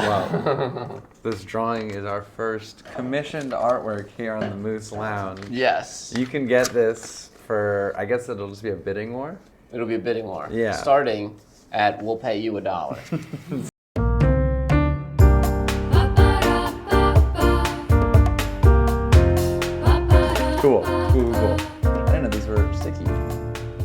Well, this drawing is our first commissioned artwork here on the Moose Lounge. Yes. You can get this for, I guess it'll just be a bidding war? It'll be a bidding war. Yeah. Starting at, we'll pay you $1. Cool. I didn't know these were sticky.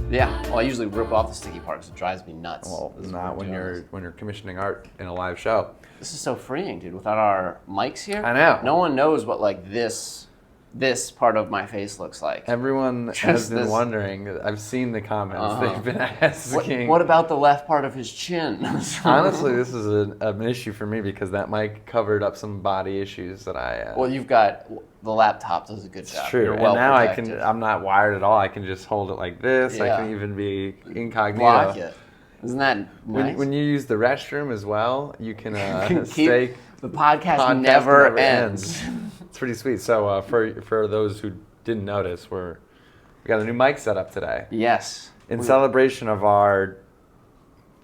Yeah. Well, I usually rip off the sticky part because it drives me nuts. Well, not when you're commissioning art in a live show. This is so freeing, dude. Without our mics here, I know. No one knows what like this part of my face looks like. Everyone has been wondering. I've seen the comments. They've been asking. What about the left part of his chin? Honestly, this is an issue for me because that mic covered up some body issues that I. Well, you've got the laptop does a good job. It's true. You're well and now protected. I'm not wired at all. I can just hold it like this. Yeah. I can even be incognito. Block it. Isn't that nice? When you use the restroom as well, you can keep the podcast never ends. It's pretty sweet. So for those who didn't notice, we got a new mic set up today. Yes. In celebration of our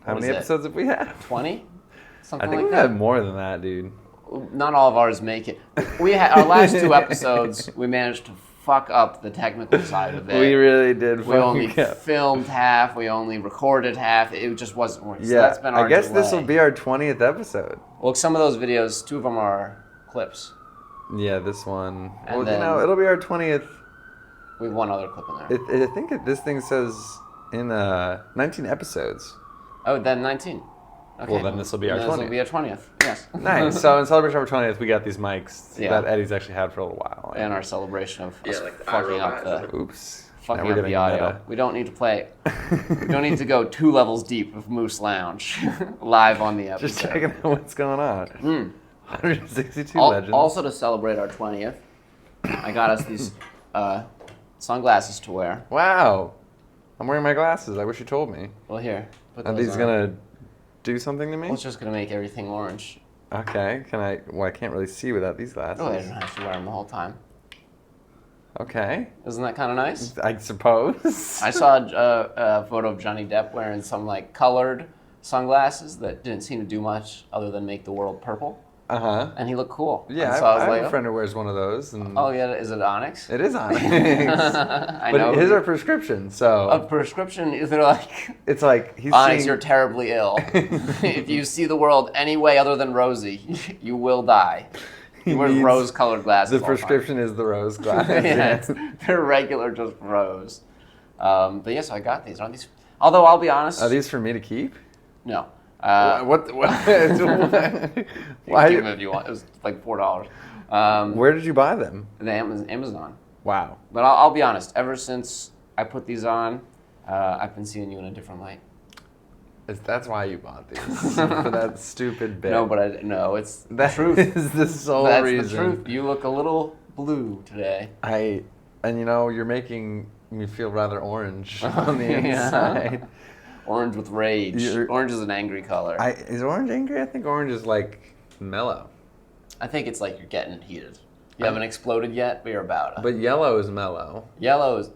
how What many is it? episodes have we had? 20? Something I think like we that. had more than that, dude. Not all of ours make it. We had our last 2 episodes. We managed to fuck up the technical side of it. We really did. We only filmed half. We only recorded half. It just wasn't working. So Yeah, that's been our I guess delay. this will be our 20th episode. Well, some of those videos, 2 of them are clips. Yeah, this one. And Well, then- it'll be our 20th. We have 1 other clip in there. I think this thing says in 19 episodes. Oh, then 19. Okay. Well, then this will be our This 20th. will be our 20th. Yes. Nice. So in celebration of our 20th, we got these mics Yeah. that Eddie's actually had for a little while. And our celebration of us like the fucking up the Oops. fucking Now we're up getting the audio. meta. We don't need to play. We don't need to go 2 levels deep of Moose Lounge live on the episode. Just checking out what's going on. 162 legends. Also to celebrate our 20th, I got us these sunglasses to wear. Wow. I'm wearing my glasses. I wish you told me. Well, here. Put Are those these on. gonna do something to me? Well, it's just gonna make everything orange. Okay. Can I? Well, I can't really see without these glasses. Oh, I didn't have to wear them the whole time. Okay. Isn't that kind of nice? I suppose. I saw a photo of Johnny Depp wearing some like colored sunglasses that didn't seem to do much other than make the world purple, And he looked cool. Yeah, And so I was I have like, a friend who wears one of those. And oh yeah, is it Onyx? it is Onyx. I But know. his are prescription, so A prescription, they're like, it's like he's Onyx, seeing... you're terribly ill. If you see the world any way other than rosy, you will die. He wears needs- rose-colored glasses. The all the time. prescription is the rose glasses. Yeah, they're regular, just rose. But yeah, so I got these. Aren't these? Although I'll be honest, Are these for me to keep? no. What? Why? Keep them if you want. It was like $4. Where did you buy them? The Amazon. Wow. But I'll be honest. Ever since I put these on, I've been seeing you in a different light. That's why you bought these for that stupid bit. No, but it's the That truth. is the sole That's reason. the truth. You look a little blue today. And you're making me feel rather orange on the Yeah. inside. Orange with rage. Orange is an angry color. Is orange angry? I think orange is like mellow. I think it's like you're getting heated. You haven't exploded yet, but you're about to. But yellow is mellow. Yellow is,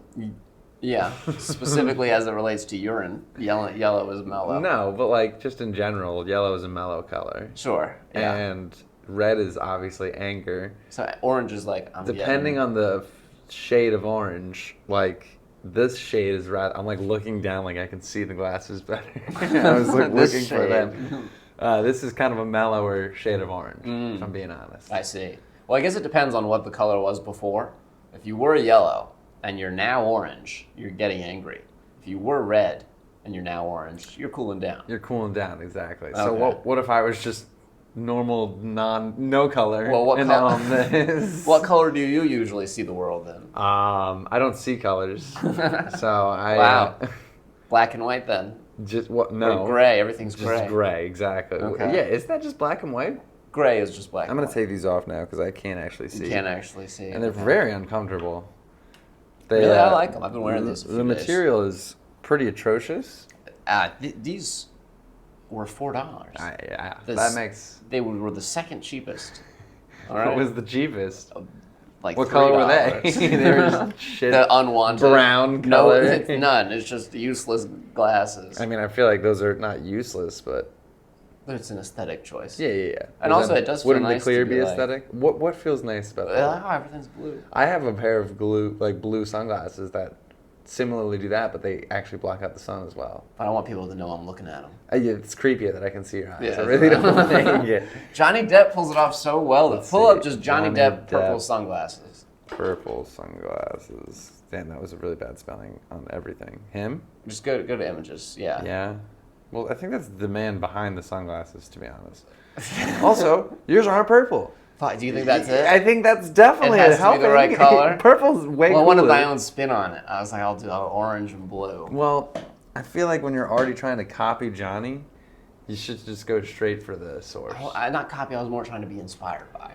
yeah, specifically as it relates to urine. Yellow is mellow. No, but like just in general, yellow is a mellow color. Sure. Yeah. And red is obviously anger. So orange is like Depending on the shade of orange, like this shade is rather. I'm like looking down, like I can see the glasses better. I was like This looking for shade. them. This is kind of a mellower shade of orange, if I'm being honest. I see. Well, I guess it depends on what the color was before. If you were yellow and you're now orange, you're getting angry. If you were red and you're now orange, you're cooling down. You're cooling down, exactly. So Okay. what if I was just normal, no color? Well, what and color? now I'm this? What color do you usually see the world in? I don't see colors, so I. Wow. Black and white then? Just what? No. Or gray, everything's Just gray. gray, exactly. Okay. Yeah, isn't that just black and white? Gray is just black I'm and gonna white. take these off now because I can't actually see. You can't actually see. And they're Okay. very uncomfortable. They, Really, I like them. I've been wearing these. The material is pretty atrocious. These were $4. Yeah, This- that makes. They were the second cheapest. All What right. was the cheapest? Like What color were they? $3. They were just shit. The unwanted brown No, color. it's none. It's just useless glasses. I mean, I feel like those are not useless, but It's an aesthetic choice. Yeah. And also, it does feel wouldn't nice the clear to be be like- aesthetic? What feels nice about that? Oh, everything's blue. I have a pair of blue sunglasses that similarly do that, but they actually block out the sun as well. But I don't want people to know I'm looking at them. Yeah, it's creepier that I can see your eyes. Yeah, I really don't like it. Johnny Depp pulls it off so well. Let's Pull see. up just Johnny Johnny Depp purple Depp. sunglasses. Purple sunglasses. Damn, that was a really bad spelling on everything. Him? Just go to images. Yeah. Yeah. Well, I think that's the man behind the sunglasses, to be honest. Also, yours aren't purple. Do you think that's it? I think that's definitely It has to be helping. the right color? Purple's way Well, I cooler. wanted my own spin on it. I was like, I'll do orange and blue. Well, I feel like when you're already trying to copy Johnny, you should just go straight for the source. Not copy. I was more trying to be inspired by.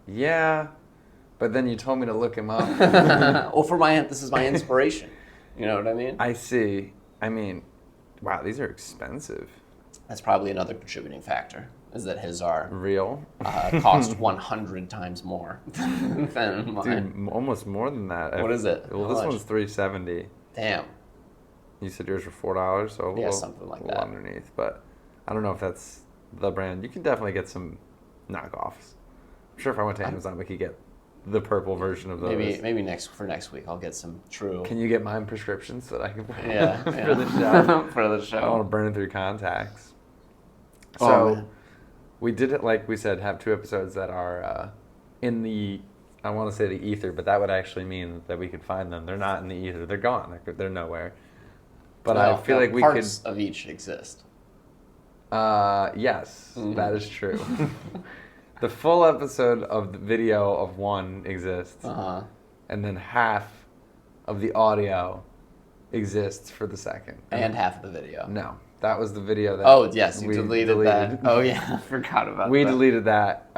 Yeah, but then you told me to look him up. Well, this is my inspiration. You know what I mean? I see. I mean, wow, these are expensive. That's probably another contributing factor. Is that his are Real? cost 100 times more than mine. Dude, almost more than that. What is it? Well, How this much? one's $370. Damn. You said yours were $4, so a little, something like little that. underneath. But I don't know if that's the brand. You can definitely get some knockoffs. I'm sure if I went to Amazon, we could get the purple version of those. Maybe next week I'll get some true. Can you get mine prescriptions so that I can Yeah, for yeah. the show? For the I don't show. want to burn it through contacts. Oh, So man. we did it, like we said, have 2 episodes that are in the, I want to say the ether, but that would actually mean that we could find them. They're not in the ether. They're gone. They're nowhere. But I feel like we could. Parts of each exist. Yes, that is true. The full episode of the video of one exists, and then half of the audio exists for the second. And half of the video. No, that was the video that. Oh yes, you we deleted that. Oh yeah, I forgot about We that. deleted that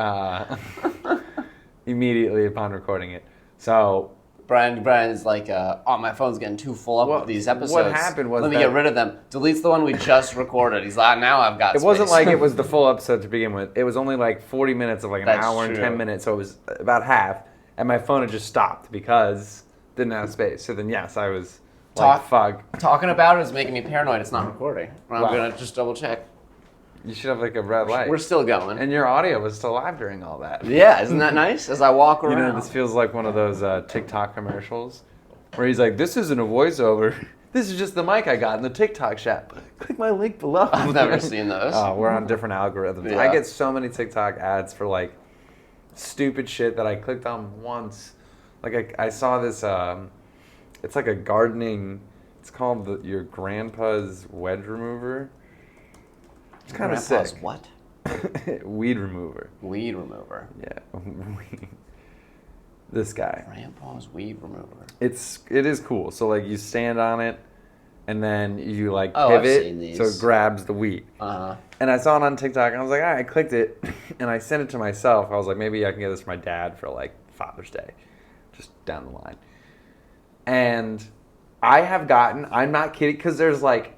immediately upon recording it. So Brian's like, oh, my phone's getting too full up Well, with these what episodes. happened was let me that- get rid of them. Deletes the one we just recorded. He's like, now I've got it wasn't space. like it was the full episode to begin with. It was only like 40 minutes of like an That's hour and true. 10 minutes, so it was about half. And my phone had just stopped because it didn't have space. So then yes, I was like, fuck. Talking about it is making me paranoid. It's not recording. I'm Wow. gonna just double check. You should have like a red light. We're still going. And your audio was still live during all that. Yeah, isn't that nice? As I walk You around. know, this feels like one of those TikTok commercials where he's like, this isn't a voiceover. This is just the mic I got in the TikTok shop. Click my link below. I've never seen those. Oh, we're on different algorithms. Yeah. I get so many TikTok ads for like stupid shit that I clicked on once. Like I saw this, it's like a gardening, it's called your grandpa's wedge remover. It's kind of Grandpa's sick. what? Weed remover. Weed remover. Yeah. This guy. Grandpa's weed remover. It is cool. So like you stand on it and then you like Oh, I've pivot seen these. so it grabs the weed. And I saw it on TikTok and I was like, all right, I clicked it and I sent it to myself. I was like, maybe I can get this for my dad for like Father's Day. Just down the line. And I have gotten, I'm not kidding, because there's like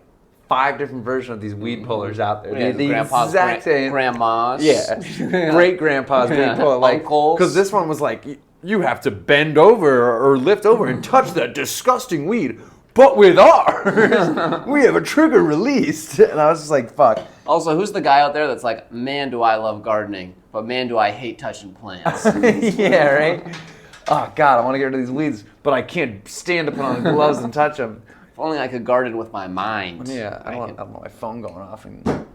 5 different versions of these weed pullers out there. Yeah, the grandpa's exact same. grandma's. Yeah, great grandpa's Yeah. weed puller. Like, Uncles. because this one was like, you have to bend over or lift over and touch that disgusting weed. But with ours, we have a trigger released. And I was just like, fuck. Also, who's the guy out there that's like, man, do I love gardening, but man, do I hate touching plants. Yeah, right? Oh, God, I want to get rid of these weeds, but I can't stand to put on the gloves and touch them. If only I could garden with my mind. Yeah, I don't want my phone going off. And that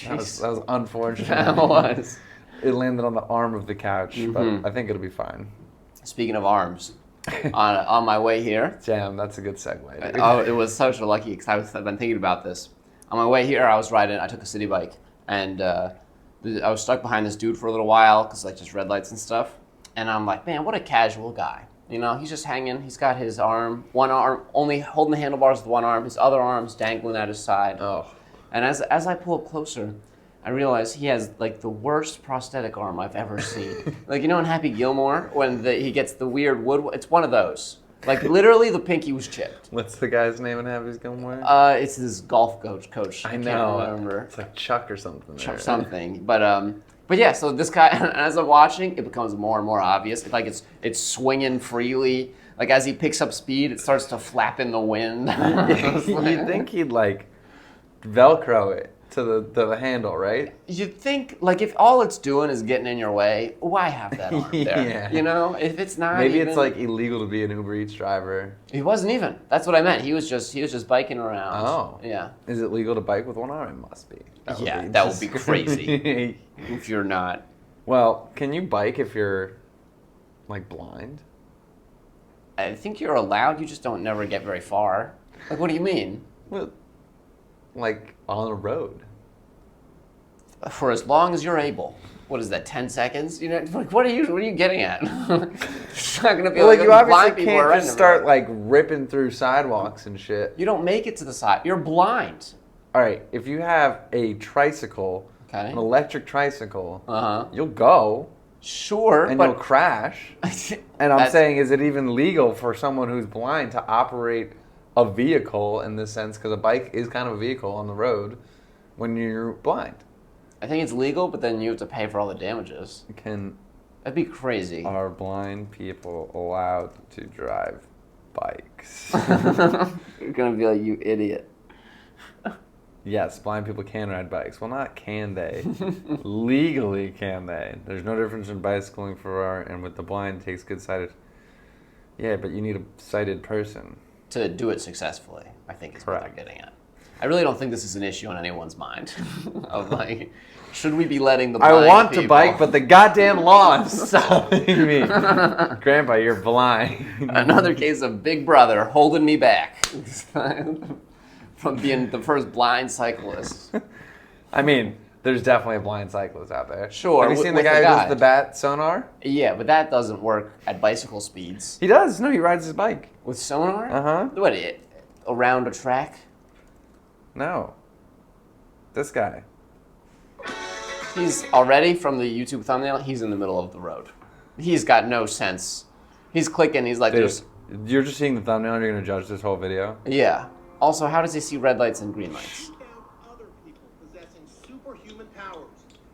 was unfortunate. That was. It landed on the arm of the couch, but I think it'll be fine. Speaking of arms, on my way here, Damn, that's a good segue. dude. oh, it was such a lucky, because I've been thinking about this. On my way here, I took a city bike, and I was stuck behind this dude for a little while, because like just red lights and stuff. And I'm like, man, what a casual guy. You know, he's just hanging. He's got his one arm, only holding the handlebars with one arm. His other arm's dangling at his side. Oh. And as I pull up closer, I realize he has like the worst prosthetic arm I've ever seen. Like, you know in Happy Gilmore, when he gets the weird wood, it's one of those. Like, literally the pinky was chipped. What's the guy's name in Happy Gilmore? It's his golf coach. I can't know. remember. It's like Chuck or something. Or something. But yeah, so this guy, as I'm watching, it becomes more and more obvious. Like it's swinging freely. Like as he picks up speed, it starts to flap in the wind. You'd think he'd like Velcro it to the handle, right? You'd think, like, if all it's doing is getting in your way, why have that arm there? Yeah. You know, if it's not Maybe even, it's like illegal to be an Uber Eats driver. he wasn't even. That's what I meant. He was just biking around. Oh. Yeah. Is it legal to bike with one arm? It must be. That would be crazy if you're not. Well, can you bike if you're, like, blind? I think you're allowed. You just don't never get very far. Like, what do you mean? Well, like, on the road. For as long as you're able. What is that? 10 seconds? You know, like, what are you getting at? It's not gonna be like you obviously blind people are can't just start, like, ripping through sidewalks and shit. You don't make it to the side. You're blind. All right, if you have a tricycle, Okay. an electric tricycle, Uh-huh. you'll go Sure, and but you'll crash. And I'm saying, is it even legal for someone who's blind to operate a vehicle in this sense? Because a bike is kind of a vehicle on the road when you're blind. I think it's legal, but then you have to pay for all the damages. That'd be crazy. Are blind people allowed to drive bikes? You're gonna be like, you idiot. Yes, blind people can ride bikes. Well, not can they. Legally can they. There's no difference in bicycling for our, and with the blind, it takes good sighted. Yeah, but you need a sighted person. To do it successfully, I think is what Correct. they're getting at. I really don't think this is an issue on anyone's mind. Of like, should we be letting the blind I want people... to bike, but the goddamn law is stopping me. Grandpa, you're blind. Another case of Big Brother holding me back from being the first blind cyclist. I mean, there's definitely a blind cyclist out there. Sure, Have you seen the with guy the who guy. does the bat sonar? Yeah, but that doesn't work at bicycle speeds. He does. No, he rides his bike. With sonar? Uh-huh. What, around a track? No. This guy. He's already, from the YouTube thumbnail, he's in the middle of the road. He's got no sense. He's clicking, he's like, Dude, you're just seeing the thumbnail and you're going to judge this whole video? yeah. Also, how does he see red lights and green lights? Other people possessing superhuman powers.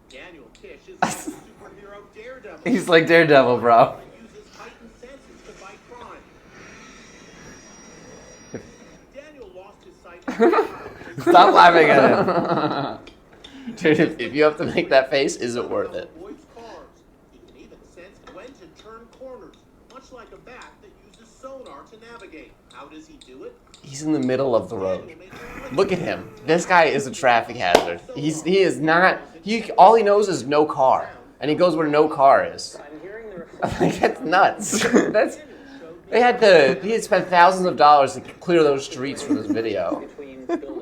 Daniel Tish is like the superhero Daredevil. He's like Daredevil, bro. And uses heightened senses to fight crime. Daniel lost his sight. Stop laughing at him. Dude, if you have to make that face, is it worth it? Avoids cars. He can even sense when to turn corners, much like a bat that uses sonar to navigate. How does he do it? He's in the middle of the road. Look at him. This guy is a traffic hazard. He is not. All he knows is no car, and he goes where no car is. Like, that's nuts. He had spent thousands of dollars to clear those streets for this video.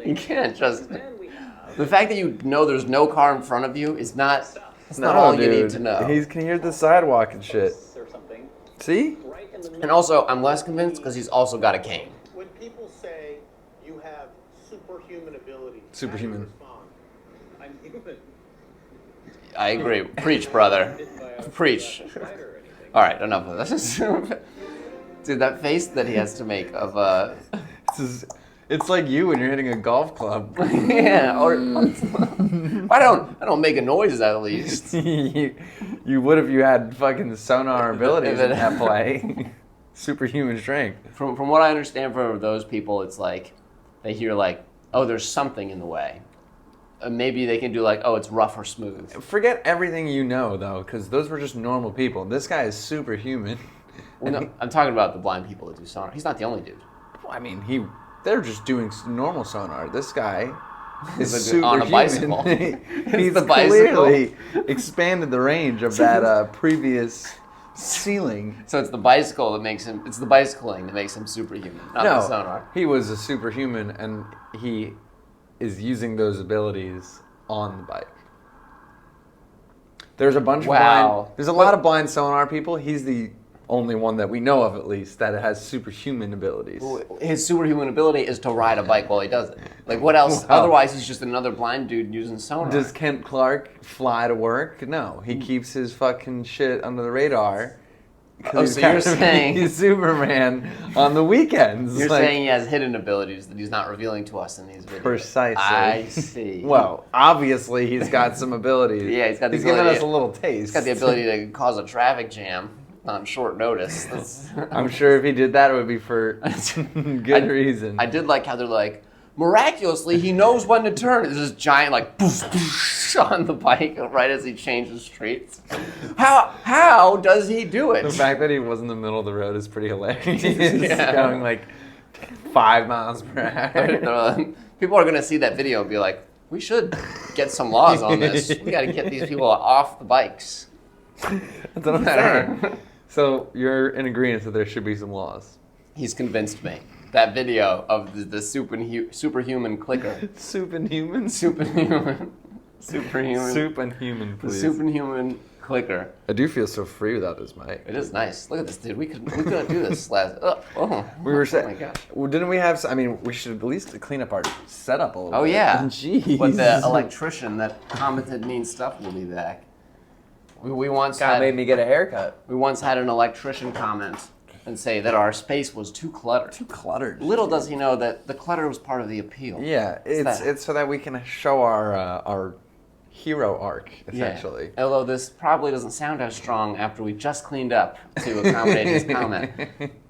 You can't just. The fact that you know there's no car in front of you is not. It's not all you need to know. He can hear the sidewalk and shit. See? And also, I'm less convinced because he's also got a cane. When people say you have superhuman abilities, Superhuman. how do you respond? I'm human. I agree. Preach, brother. Preach. All right, enough of this. Dude, that face that he has to make of It's like you when you're hitting a golf club. yeah, or I don't make a noise at least. you would if you had fucking sonar abilities at play. Superhuman strength. From what I understand from those people, it's like they hear like, oh, there's something in the way. Maybe they can do like, oh, it's rough or smooth. Forget everything you know though, because those were just normal people. This guy is superhuman. Well, no, I'm talking about the blind people that do sonar. He's not the only dude. I mean, they're just doing normal sonar. This guy is Like superhuman. on a bicycle. He's the bicycle. clearly expanded the range of that previous ceiling. So it's the bicycle that makes him. It's the bicycling that makes him superhuman, not the sonar. He was a superhuman, and he is using those abilities on the bike. There's a bunch of blind. There's a lot of blind sonar people. He's the only one that we know of, at least, that has superhuman abilities. His superhuman ability is to ride a bike while he does it. Like, what else? Wow. Otherwise, he's just another blind dude using sonar. Does Kent Clark fly to work? No, he keeps his fucking shit under the radar. Oh, so you're saying he's Superman on the weekends? You're saying he has hidden abilities that he's not revealing to us in these videos. Precisely. I see. Well, obviously he's got some abilities. Yeah, he's got the He's giving ability- us a little taste. He's got the ability to cause a traffic jam on short notice. I'm sure if he did that, it would be for good reason. I did like how they're like, Miraculously, he knows when to turn. There's this giant, like, poof, poof, on the bike right as he changes streets. How does he do it? The fact that he was in the middle of the road is pretty hilarious. Yeah. Going like 5 miles per hour. People are going to see that video and be like, we should get some laws on this. We got to get these people off the bikes. That's what I'm saying. So you're in agreement that there should be some laws. He's convinced me. That video of the superhuman clicker. Superhuman? Superhuman. Superhuman, please. The superhuman clicker. I do feel so free without this mic. It is nice. Look at this, dude. We couldn't do this last. We were saying. Oh my gosh. Well, didn't we have? I mean, we should at least clean up our setup a little. Oh bit. yeah. Jeez. But the electrician that commented mean stuff will be back. We once God had made me get a haircut. we once had an electrician comment and say that our space was too cluttered. Too cluttered. Little does he know that the clutter was part of the appeal. Yeah, it's so that we can show our hero arc essentially. Yeah. Although this probably doesn't sound as strong after we just cleaned up to accommodate his comment.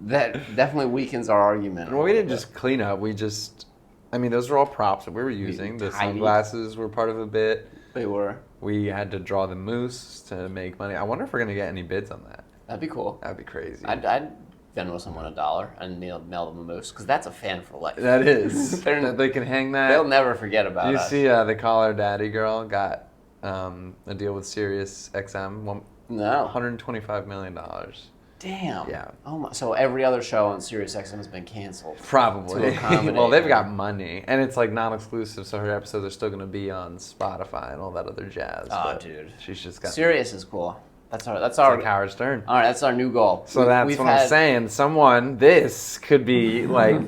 That definitely weakens our argument. Well, we didn't just clean up. We just, I mean, those are all props that we were using. The tidied. sunglasses were part of a bit. They were. We had to draw the moose to make money. I wonder if we're gonna get any bids on that. That'd be cool. That'd be crazy. I'd Venmo someone $1 and mail them a moose because that's a fan for life. That is. They can hang that. They'll never forget about You us. see, the Call Her Daddy girl got a deal with Sirius XM. No. $125 million. Damn. Yeah. Oh my. So every other show on SiriusXM has been canceled. Probably. To accommodate Well, they've her. got money, and it's like non-exclusive, so her episodes are still going to be on Spotify and all that other jazz. Oh, but dude. she's just got. Sirius is cool. That's It's our. like Howard Stern. All right, that's our new goal. So that's what I'm saying. This could be like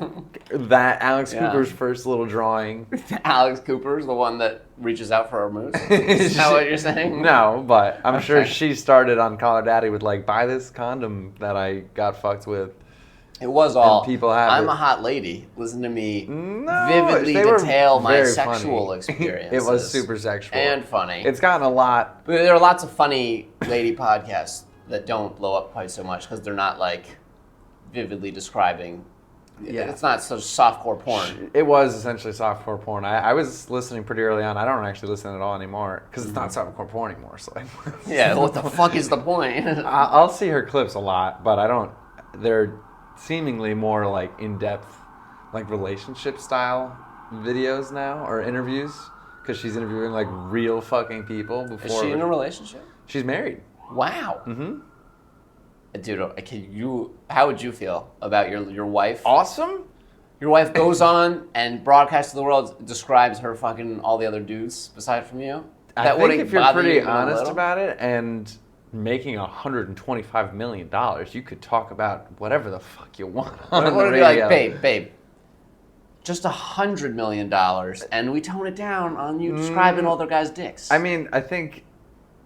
that Alex Yeah. Cooper's first little drawing. Alex Cooper's the one that reaches out for our moose. Is that what you're saying? No, but I'm sure Okay. she started on Call Her Daddy with like, buy this condom that I got fucked with. It was all. And people have I'm it. a hot lady. Listen to me No, vividly they were detail my very sexual funny. experiences. It was super sexual. and funny. It's gotten a lot. But there are lots of funny lady podcasts that don't blow up quite so much because they're not like vividly describing. Yeah. It's not such softcore porn. It was essentially softcore porn. I was listening pretty early on. I don't actually listen at all anymore because it's not softcore porn anymore. So Yeah, what the fuck is the point? I'll see her clips a lot, but I don't. They're seemingly more like in-depth, like relationship style videos now or interviews because she's interviewing like real fucking people before. Is she in a relationship? She's married. Wow. Mm-hmm. Dude, how would you feel about your wife? Awesome. Your wife goes on and broadcasts to the world, describes her fucking all the other dudes aside from you. I think wouldn't if you're bother pretty you even a honest little? about it and making $125 million, you could talk about whatever the fuck you want on What the would it be radio. like, babe, just $100 million, and we tone it down on you describing all their guys' dicks. I mean, I think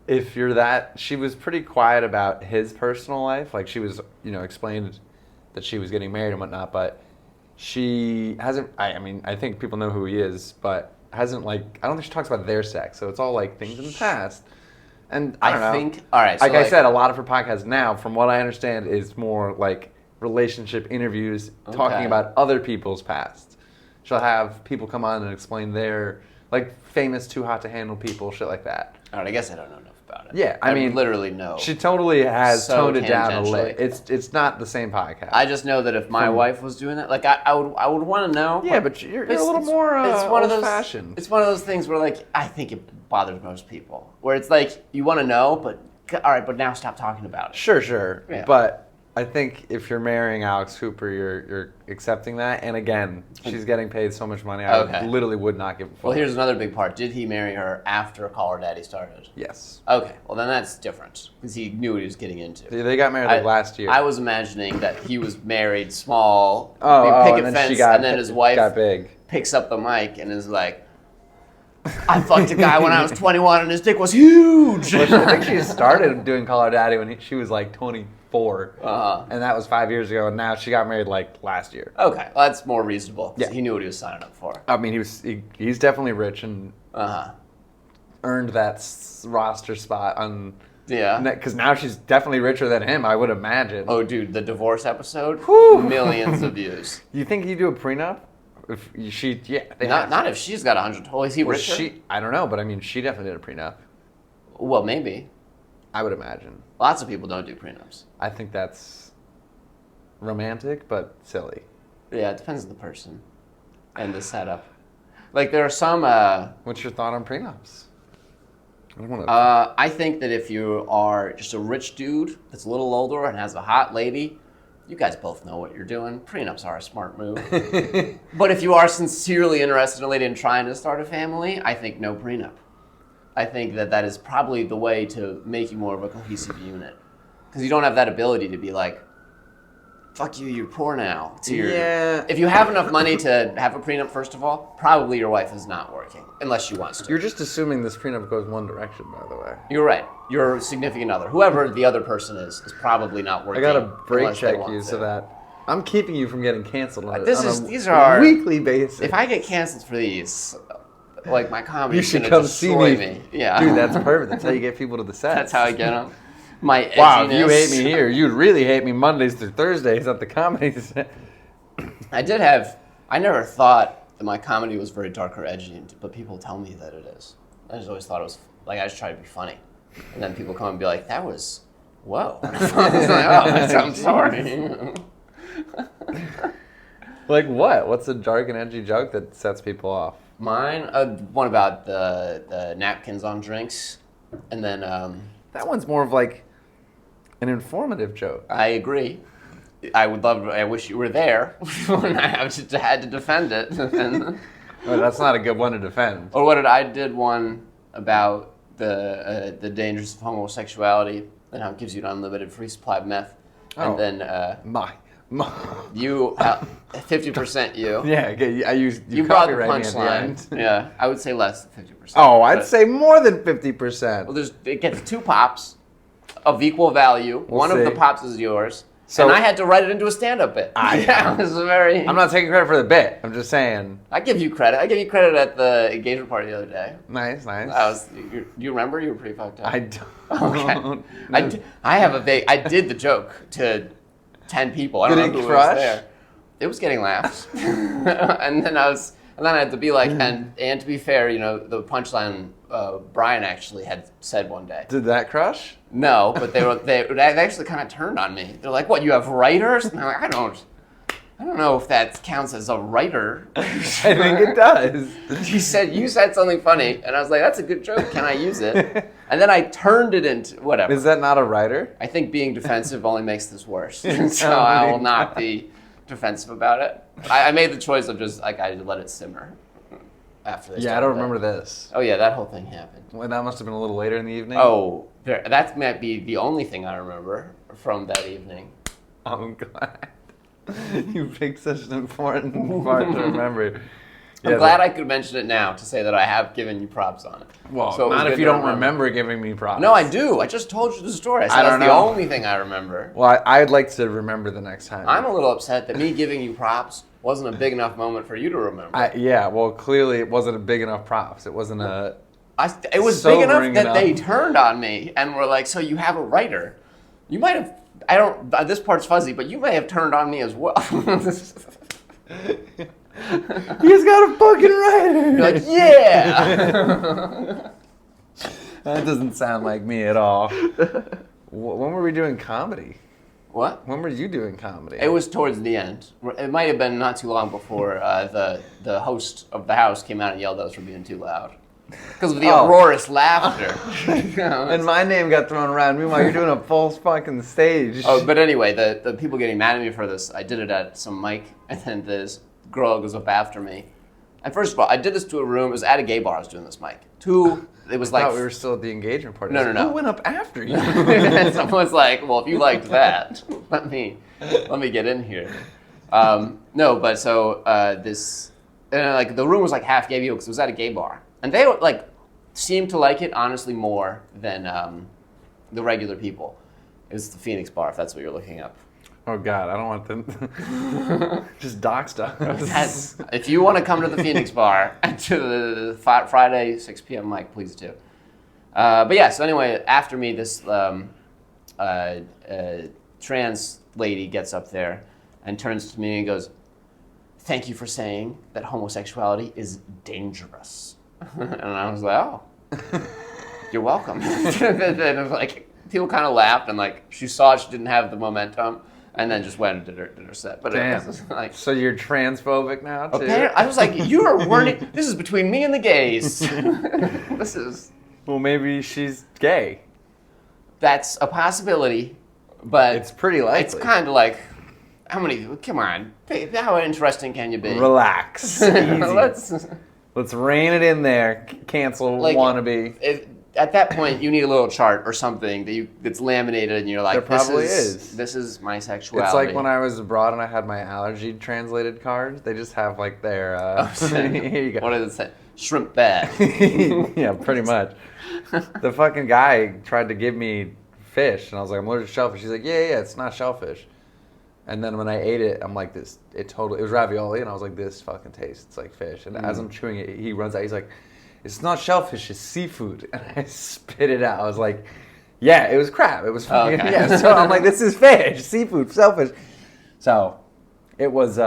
if you're that, she was pretty quiet about his personal life. Like she was, explained that she was getting married and whatnot, but she hasn't. I mean, I think people know who he is, but hasn't I don't think she talks about their sex. So it's all like things in the past. And I don't know. think, all right, so like I said, a lot of her podcasts now, from what I understand, is more like relationship interviews talking Okay. about other people's past. She'll have people come on and explain their, like, famous too hot to handle people, shit like that. all right, I guess I don't know enough about it. Yeah, I mean, literally no. She totally has So toned it down a tangentially. little. It's not the same podcast. I just know that if my wife was doing that, like I would want to know. Yeah, like, but you're a it's- little more it's one of those, old-fashioned. It's one of those things where like I think it bothers most people, where it's like you want to know, but all right, but now stop talking about it. Sure. Yeah. But I think if you're marrying Alex Cooper, you're accepting that. And again, she's getting paid so much money. I Okay. literally would not give a fuck. Well, here's another big part. Did he marry her after Call Her Daddy started? Yes. Okay, well then that's different because he knew what he was getting into. They got married like last year. I was imagining that he was married small, oh, picket and then fence, she got, and then his wife got big. picks up the mic and is like, I fucked a guy when I was 21 and his dick was huge. Well, I think she started doing Call Her Daddy when she was like 24. Uh-huh. And that was 5 years ago. And now she got married like last year. Okay, well, that's more reasonable. 'Cause Yeah. He knew what he was signing up for. I mean, he's definitely rich and Uh-huh. earned that roster spot on. Yeah. Because now she's definitely richer than him, I would imagine. Oh, dude, the divorce episode? Whew. Millions of views. You think he'd do a prenup? If she, yeah, they Not have to. if she's got 100. Well, is he Well, richer? I don't know, but I mean, she definitely did a prenup. Well, maybe. I would imagine. Lots of people don't do prenups. I think that's romantic, but silly. Yeah, it depends on the person and the setup. Like there are some. What's your thought on prenups? I don't want to. I think that if you are just a rich dude that's a little older and has a hot lady, you guys both know what you're doing. Prenups are a smart move. But if you are sincerely interested in a lady and trying to start a family, I think no prenup. I think that is probably the way to make you more of a cohesive unit. Because you don't have that ability to be like, fuck you, you're poor now. Yeah. If you have enough money to have a prenup, first of all, probably your wife is not working, unless she wants to. You're just assuming this prenup goes one direction, by the way. You're right. Your significant other, whoever the other person is probably not I working. gotta break unless they check want you to. so that I'm keeping you from getting canceled on, These a are weekly basis. If I get canceled for these, like my comedy, you should come see me. Yeah, Dude, that's perfect. That's how you get people to the set. That's how I get them. My edginess. Wow, if you hate me here, you'd really hate me Mondays through Thursdays at the comedy set. I never thought that my comedy was very dark or edgy, but people tell me that it is. I just always thought it was, like, I just try to be funny. And then people come and be like, that was, whoa. I was like, oh, I'm sorry. Like what? What's a dark and edgy joke that sets people off? Mine, one about the napkins on drinks. And then That one's more of like an informative joke. I agree. I wish you were there when I had to defend it. Oh, that's not a good one to defend. Or I did one about the dangers of homosexuality and how it gives you an unlimited free supply of meth. Oh. And then My. you, 50% you. Yeah, okay, you brought the copyright me at the punchline. end. Yeah, I would say less than 50%. Oh, I'd but- say more than 50%. Well, it gets 2 pops of equal value. We'll One of see. the pops is yours. So- and I had to write it into a stand-up bit. Yeah, it was very... I'm not taking credit for the bit. I'm just saying. I give you credit. I gave you credit at the engagement party the other day. Nice, nice. You remember? You were pretty fucked up. I don't. Okay. I did the joke to 10 people. I don't Did know it who crush? was there. It was getting laughs. and then I had to be like, and to be fair, the punchline Brian actually had said one day. Did that crush? No, but they actually kind of turned on me. They're like, "What? You have writers?" And I'm like, I don't know if that counts as a writer. I think it does. You said something funny, and I was like, "That's a good joke. Can I use it?" And then I turned it into whatever. Is that not a writer? I think being defensive only makes this worse, so I will not be defensive about it. I made the choice of just like I let it simmer after this. Yeah, I don't remember this. Oh yeah, that whole thing happened. Well, that must have been a little later in the evening. Oh, that might be the only thing I remember from that evening. I'm glad. You picked such an important part to remember. I'm glad I could mention it now to say that I have given you props on it. Well, So it was not good if you to don't remember giving me props. No, I do. I just told you the story. I said I that's don't the know. only thing I remember. Well, I'd like to remember the next time. I'm a little upset that me giving you props wasn't a big enough moment for you to remember. Yeah, well, clearly it wasn't a big enough props. It wasn't a... It was big enough sobering that they enough. turned on me and were like, "So you have a writer? You might have. I don't. This part's fuzzy, but you may have turned on me as well." He's got a fucking writer! You're like, yeah. That doesn't sound like me at all. When were we doing comedy? What? When were you doing comedy? It was towards the end. It might have been not too long before the host of the house came out and yelled at us for being too loud. Because of the uproarious laughter. And my name got thrown around. Meanwhile, you're doing a full fucking stage. Oh, but anyway, the people getting mad at me for this, I did it at some mic, and then this girl goes up after me. And first of all, I did this to a room. It was at a gay bar. I was doing this mic. Two, it was I like... thought we were still at the engagement party. No. Who went up after you? Someone's like, well, if you liked that, let me get in here. No, but so this, like the room was like half gay people because it was at a gay bar, and they like seemed to like it honestly more than the regular people. It was the Phoenix bar, if that's what you're looking up. Oh God, I don't want them. Just dox us. If you want to come to the Phoenix bar to the Friday 6 p.m. mic, please do. But yeah, so anyway, after me, this trans lady gets up there and turns to me and goes, thank you for saying that homosexuality is dangerous. And I was like, oh, you're welcome. And it was like, people kind of laughed, and like she saw she didn't have the momentum, and then just went and did her set. But Damn. it was like, So you're transphobic now too? I was like, you are warning. This is between me and the gays. This is. Well, maybe she's gay. That's a possibility, but It's pretty likely. It's kind of like, how many? Come on, how interesting can you be? Relax. Easy. Let's. Let's rein it in there. Cancel Like, wannabe. At that point, you need a little chart or something that's laminated, and you're like, There probably This is my sexuality. It's like when I was abroad and I had my allergy translated card. They just have like their. Here you go. What does it say? Shrimp bad. Yeah, pretty much. The fucking guy tried to give me fish, and I was like, I'm allergic to shellfish. He's like, yeah, it's not shellfish. And then when I ate it, I'm like, it was ravioli, and I was like, this fucking tastes like fish. And as I'm chewing it, he runs out, he's like, it's not shellfish, it's seafood. And I spit it out. I was like, yeah, it was crab. It was fucking, okay. yeah. So I'm like, this is fish, seafood, shellfish. So it was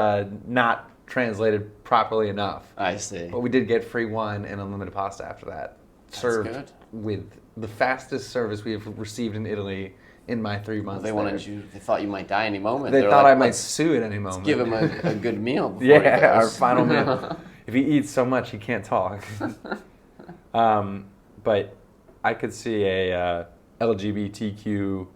not translated properly enough. I see. But we did get free wine and unlimited pasta after that. Served good. with the fastest service we have received in Italy in my 3 months. They wanted you. They thought you might die any moment. They They're thought like, I might let's sue at any moment. give him a good meal. Before he Yeah, our goes. final meal. If he eats so much, he can't talk. But I could see a LGBTQ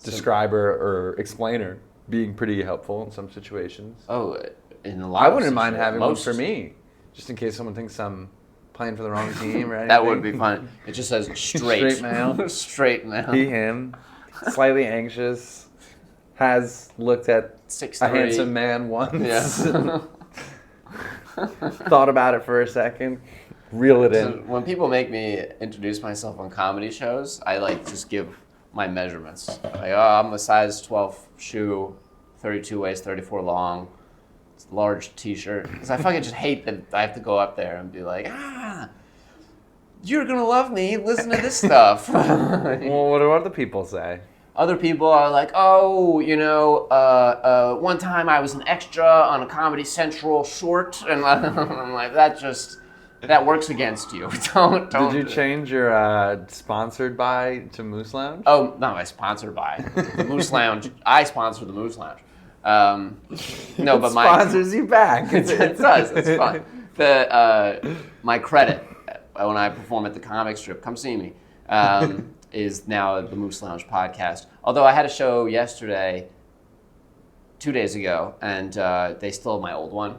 describer or explainer being pretty helpful in some situations. Oh, in a lot. I of wouldn't mind situations. having one for me, just in case someone thinks I'm playing for the wrong team or anything. That would be fun. It just says straight. Straight male. Straight male. He, him, slightly anxious, has looked at 6'3". a handsome man once. Yeah. Thought about it for a second, reel it So in. when people make me introduce myself on comedy shows, I like just give my measurements. Like, oh, I'm a size 12 shoe, 32 waist, 34 long, large t-shirt. Because I fucking just hate that I have to go up there and be like, you're gonna love me. Listen to this stuff. Well, what do other people say? Other people are like, oh, one time I was an extra on a Comedy Central short, and I'm like, that works against you. Don't. Did you change your sponsored by to Moose Lounge? Oh no, I sponsored by the Moose Lounge. I sponsor the Moose Lounge. No, but my sponsors you back. it does. It's fun. My credit when I perform at the comic strip, come see me. Is now the Moose Lounge podcast. Although I had a show yesterday, 2 days ago, and they stole my old one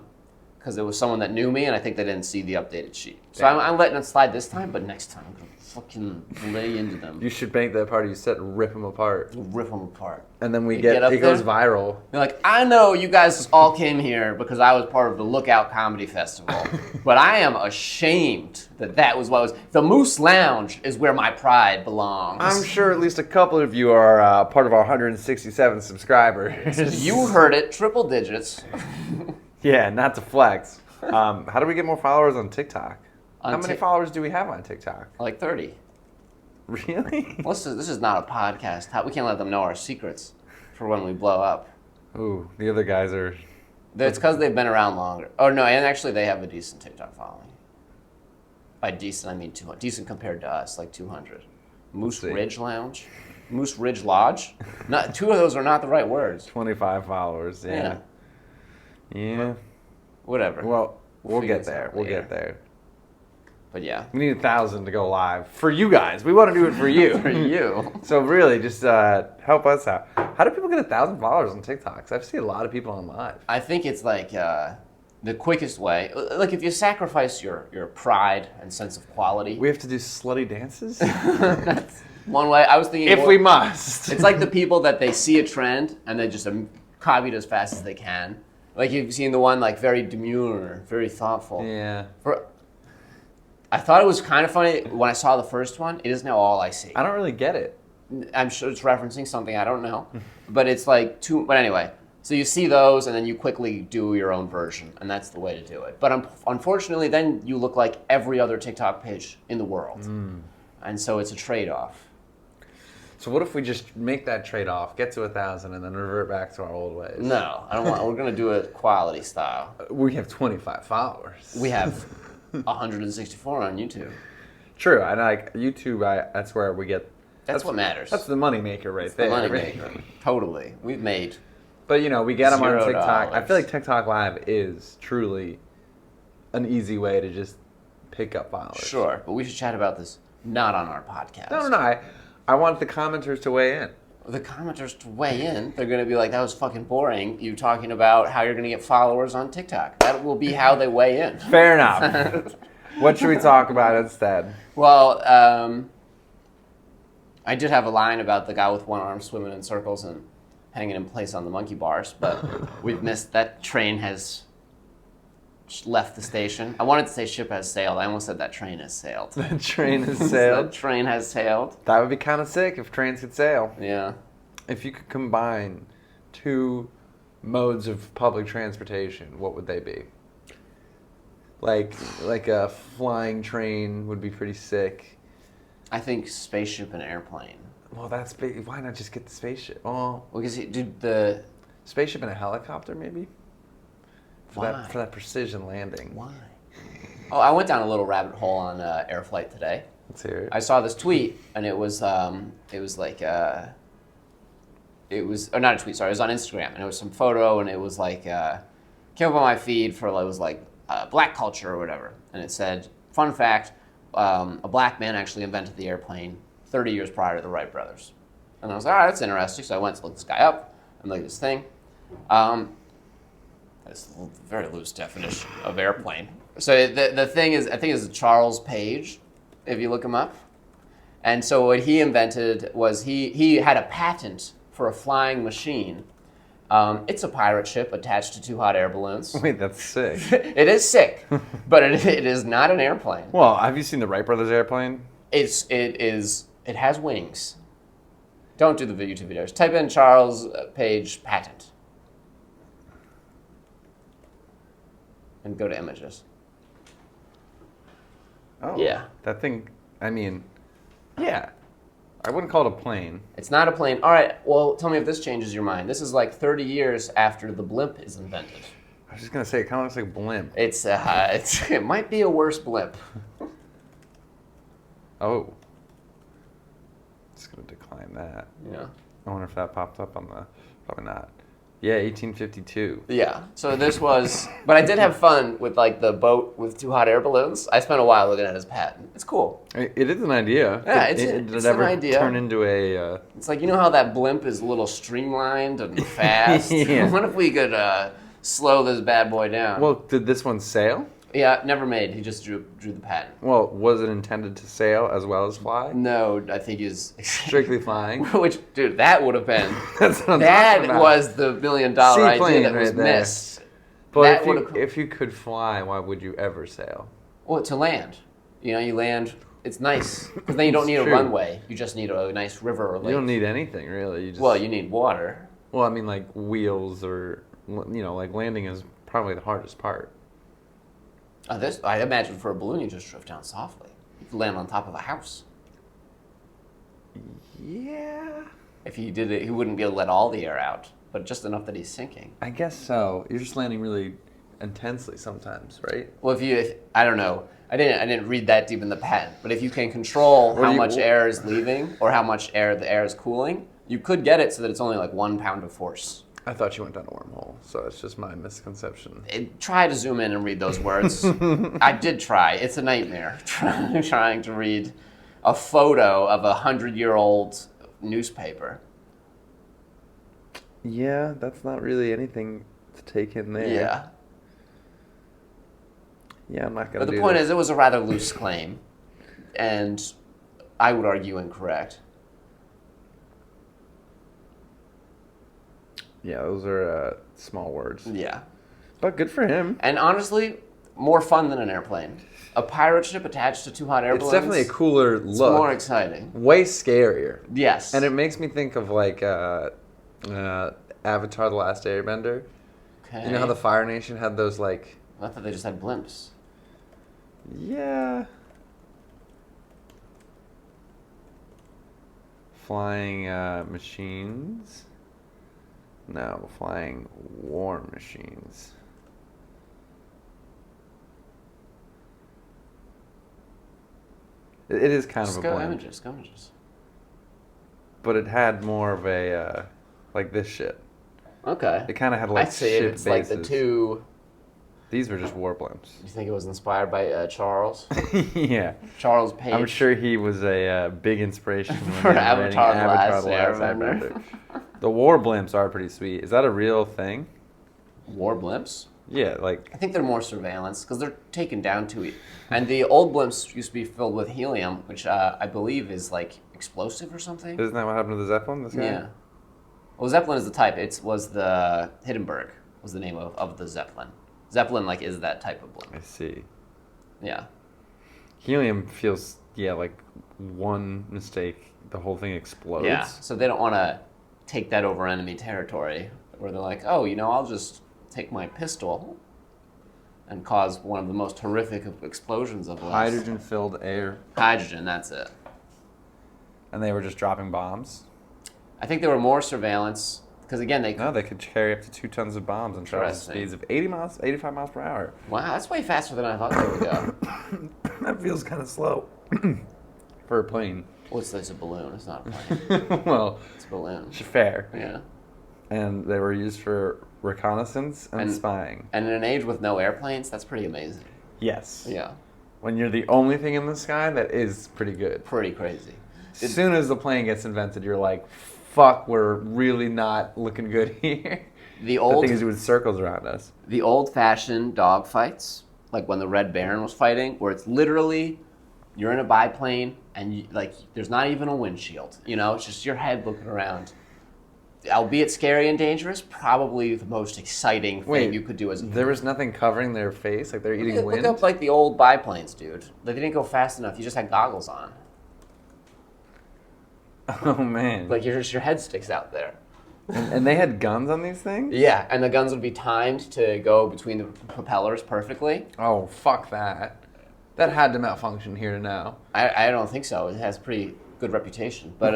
because it was someone that knew me, and I think they didn't see the updated sheet. So I'm letting it slide this time, but next time I'm going to fucking lay into them. You should make that part of your set and rip them apart. Rip them apart. And then You get up it goes there? viral. They're like, I know you guys all came here because I was part of the Lookout Comedy Festival, but I am ashamed that was what was. The Moose Lounge is where my pride belongs. I'm sure at least a couple of you are part of our 167 subscribers. You heard it, triple digits. Yeah, not to flex. How do we get more followers on TikTok? On How many followers do we have on TikTok? Like 30. Really? This is not a podcast. We can't let them know our secrets for when we blow up. Ooh, the other guys are... It's because they've been around longer. Oh, no, and actually they have a decent TikTok following. By decent, I mean 200. Decent compared to us, like 200. Moose see. Ridge Lounge? Moose Ridge Lodge? Not, two of those are not the right words. 25 followers, yeah. Yeah. Whatever. Well, we'll figure get this there. out We'll later. get there. But yeah. We need 1,000 to go live. For you guys. We want to do it for you. For you. So really, just help us out. How do people get 1,000 followers on TikTok? 'Cause I've seen a lot of people on live. I think it's like the quickest way. Like if you sacrifice your pride and sense of quality. We have to do slutty dances? That's one way. I was thinking If we must. It's like the people that they see a trend and they just copy it as fast as they can. Like you've seen the one like very demure, very thoughtful. Yeah. I thought it was kind of funny when I saw the first one. It is now all I see. I don't really get it. I'm sure it's referencing something I don't know, but it's like But anyway, so you see those and then you quickly do your own version, and that's the way to do it. But unfortunately, then you look like every other TikTok page in the world, and so it's a trade-off. So what if we just make that trade-off, get to 1,000, and then revert back to our old ways? No, I don't want. We're gonna do it quality style. We have 25 followers. We have 164 on YouTube. True, and like YouTube, that's where we get. That's what matters. That's the moneymaker right there. The money maker. Totally. We've made. But we get them on TikTok. $0. I feel like TikTok Live is truly an easy way to just pick up followers. Sure, but we should chat about this not on our podcast. No. I want the commenters to weigh in. The commenters to weigh in. They're going to be like, that was fucking boring. You talking about how you're going to get followers on TikTok. That will be how they weigh in. Fair enough. What should we talk about instead? Well, I did have a line about the guy with one arm swimming in circles and hanging in place on the monkey bars, but we've missed. That train has left the station. I wanted to say ship has sailed. I almost said that train has sailed. The train has sailed. That train has sailed. That would be kind of sick if trains could sail. Yeah. If you could combine two modes of public transportation, what would they be? Like a flying train would be pretty sick. I think spaceship and airplane. Well, that's big. Why not just get the spaceship? Oh, Well, because dude, the spaceship and a helicopter, maybe. Why? For that precision landing. Why? Oh, I went down a little rabbit hole on air flight today. Let's hear it. I saw this tweet, and it was not a tweet. Sorry, it was on Instagram, and it was some photo, and it was like came up on my feed for it was like black culture or whatever, and it said, "Fun fact: a black man actually invented the airplane 30 years prior to the Wright brothers." And I was like, "All right, that's interesting." So I went to look this guy up and look at this thing. It's a very loose definition of airplane. So the thing is, I think it's Charles Page, if you look him up. And so what he invented was he had a patent for a flying machine. It's a pirate ship attached to two hot air balloons. Wait, that's sick. It is sick, but it is not an airplane. Well, have you seen the Wright brothers airplane? It has wings. Don't do the YouTube videos. Type in Charles Page patent. And go to images. Oh. Yeah. That thing, yeah. I wouldn't call it a plane. It's not a plane. All right, well, tell me if this changes your mind. This is like 30 years after the blimp is invented. I was just going to say, it kind of looks like a blimp. It might be a worse blimp. Oh. Just going to decline that. Yeah. I wonder if that popped up on the, probably not. Yeah, 1852. Yeah. So this was, but I did have fun with like the boat with two hot air balloons. I spent a while looking at his patent. It's cool. It is an idea. Yeah, Did it's it ever an idea. turn into a... It's like, you know how that blimp is a little streamlined and fast? Yeah. What if we could slow this bad boy down? Well, did this one sail? Yeah, never made. He just drew the patent. Well, was it intended to sail as well as fly? No, I think he's Strictly flying? Which, dude, that would have been. That's what I'm That talking about. was the $1 million idea Seaplane that was right there. missed. But That if you could fly, why would you ever sail? Well, to land. You land. It's nice because then you don't need a True. runway. You just need a nice river or lake. You don't need anything, really. You just, Well, you need water. Well, I mean, like wheels or, like landing is probably the hardest part. I imagine for a balloon, you just drift down softly. You could land on top of a house. Yeah. If he did it, he wouldn't be able to let all the air out, but just enough that he's sinking. I guess so. You're just landing really intensely sometimes, right? Well, I don't know. I didn't read that deep in the patent, but if you can control how much air is leaving or how much the air is cooling, you could get it so that it's only like 1 pound of force. I thought you went down a wormhole, so it's just my misconception. Try to zoom in and read those words. I did try. It's a nightmare trying to read a photo of a 100-year-old newspaper. Yeah, that's not really anything to take in there. Yeah. Yeah, I'm not going But to do the point this. is, it was a rather loose claim, and I would argue incorrect. Yeah, those are small words. Yeah. But good for him. And honestly, more fun than an airplane. A pirate ship attached to two hot air It's balloons. definitely a cooler It's look. more exciting. Way scarier. Yes. And it makes me think of like Avatar: The Last Airbender. Okay. You know how the Fire Nation had those like... I thought they just had blimps. Yeah. Flying machines? No, flying war machines. It is kind of a Go blend. images, go images. But it had more of a, like this shit. Okay. It kind of had I like see shit it. It's bases. like the two. These were just war blimps. You think it was inspired by Charles? Yeah. Charles Page. I'm sure he was a big inspiration when For they were writing Avatar The The Last Last Airbender. Airbender. The war blimps are pretty sweet. Is that a real thing? War blimps? Yeah, like I think they're more surveillance because they're taken down to it. And the old blimps used to be filled with helium, which I believe is like explosive or something. isn't that what happened to the Zeppelin? This guy? Yeah. Well, Zeppelin is the type. It was the Hindenburg was the name of the Zeppelin. Zeppelin like is that type of blimp. I see. Yeah. Helium feels like one mistake, the whole thing explodes. Yeah. So they don't want to take that over enemy territory, where they're like, oh, I'll just take my pistol and cause one of the most horrific of explosions of the last. Hydrogen-filled air, Hydrogen, that's it. and they were just dropping bombs. I think there were more surveillance because again No, they could carry up to 2 tons of bombs and travel at Interesting. speeds of 85 miles per hour. Wow, that's way faster than I thought they would go. That feels kind of slow for a plane. Well, it's a balloon. It's not a plane. Well, It's a balloon. fair. Yeah. And they were used for reconnaissance and And- spying. And in an age with no airplanes, that's pretty amazing. Yes. Yeah. When you're the only thing in the sky, that is pretty good. Pretty crazy. As soon as the plane gets invented, you're like, fuck, we're really not looking good here. The The thing is doing circles around us. old-fashioned dog fights, like when the Red Baron was fighting, where it's literally you're in a biplane and there's not even a windshield. It's just your head looking around. Albeit scary and dangerous, probably the most exciting thing you could do as a There was nothing covering their face, like they're eating wind. Look up like the old biplanes, dude. They didn't go fast enough. You just had goggles on. Oh man! Like your head sticks out there. And they had guns on these things? Yeah, and the guns would be timed to go between the propellers perfectly. Oh fuck that! That had to malfunction here to now. I don't think so. It has a pretty good reputation. But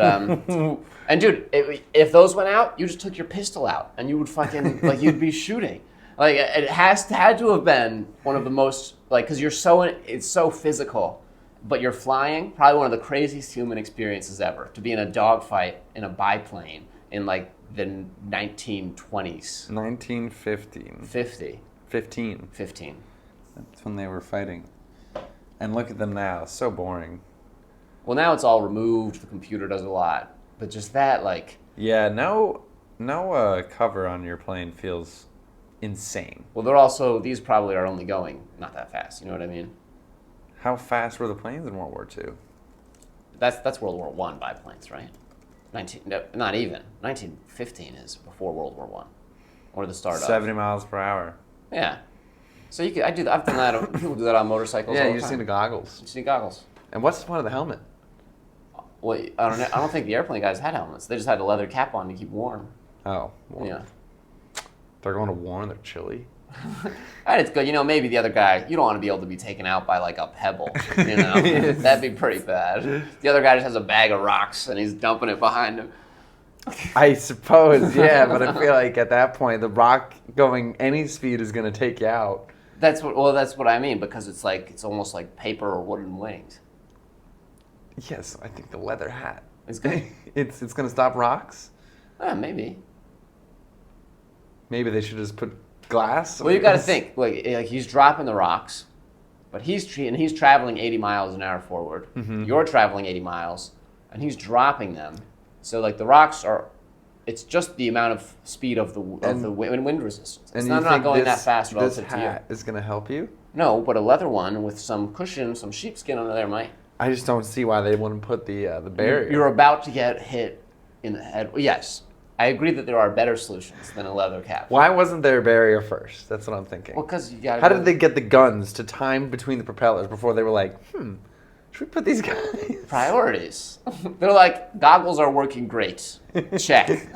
and dude, if those went out, you just took your pistol out and you would fucking you'd be shooting. Like it had to have been one of the most because it's so physical. But you're flying, probably one of the craziest human experiences ever. To be in a dogfight in a biplane in the 1920s. 1915. 50. 15. 15. That's when they were fighting. And look at them now. So boring. Well, now it's all removed. The computer does a lot. But just that, Yeah, no cover on your plane feels insane. well, these probably are only going not that fast. You know what I mean? How fast were the planes in World War II? That's World War I biplanes, right? Not even. 1915 is before World War I. Or the start of. 70 miles per hour. Yeah. So I've done that. People do that on motorcycles. Yeah, all you the just time. need the goggles. You just need goggles. And what's the point of the helmet? Well, I don't think the airplane guys had helmets. They just had a leather cap on to keep warm. Oh, well, Yeah. they're going to war and they're chilly. And it's good. Maybe the other guy, you don't want to be able to be taken out by a pebble. That'd be pretty bad. The other guy just has a bag of rocks and he's dumping it behind him. I suppose, yeah, but I feel like at that point, the rock going any speed is going to take you out. That's what I mean, because it's almost like paper or wooden wings. Yes, I think the leather hat. It's good. It's going to stop rocks? Yeah, maybe. Maybe they should just put glass? Well, you got to think, he's dropping the rocks, but he's traveling 80 miles an hour forward. Mm-hmm. You're traveling 80 miles, and he's dropping them. So the rocks it's just the amount of speed of the wind resistance. It's And not going that fast this relative to you. hat is going to help you? No, but a leather one with some cushion, some sheepskin under there might. I just don't see why they wouldn't put the barrier. You're about to get hit in the head. Yes, I agree that there are better solutions than a leather cap. Why wasn't there a barrier first? That's what I'm thinking. Well, because you got. How did they get the guns to time between the propellers before they were like, should we put these guys? Priorities. They're like, goggles are working great. Check.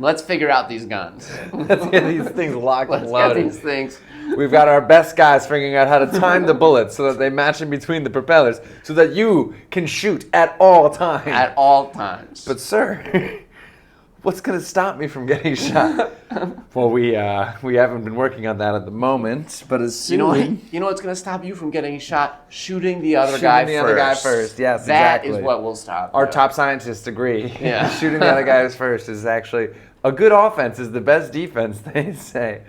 Let's figure out these guns. Let's get these things locked and Let's loaded. get these things. We've got our best guys figuring out how to time the bullets so that they match in between the propellers so that you can shoot at all times. At all times. But sir, what's going to stop me from getting shot? Well, we haven't been working on that at the moment, but as soon you know what's going to stop you from getting shot? Shooting the other guy first. Yes, that exactly. is what will stop Our you. top scientists agree. Yeah. Shooting the other guys first is actually a good offense is the best defense, they say.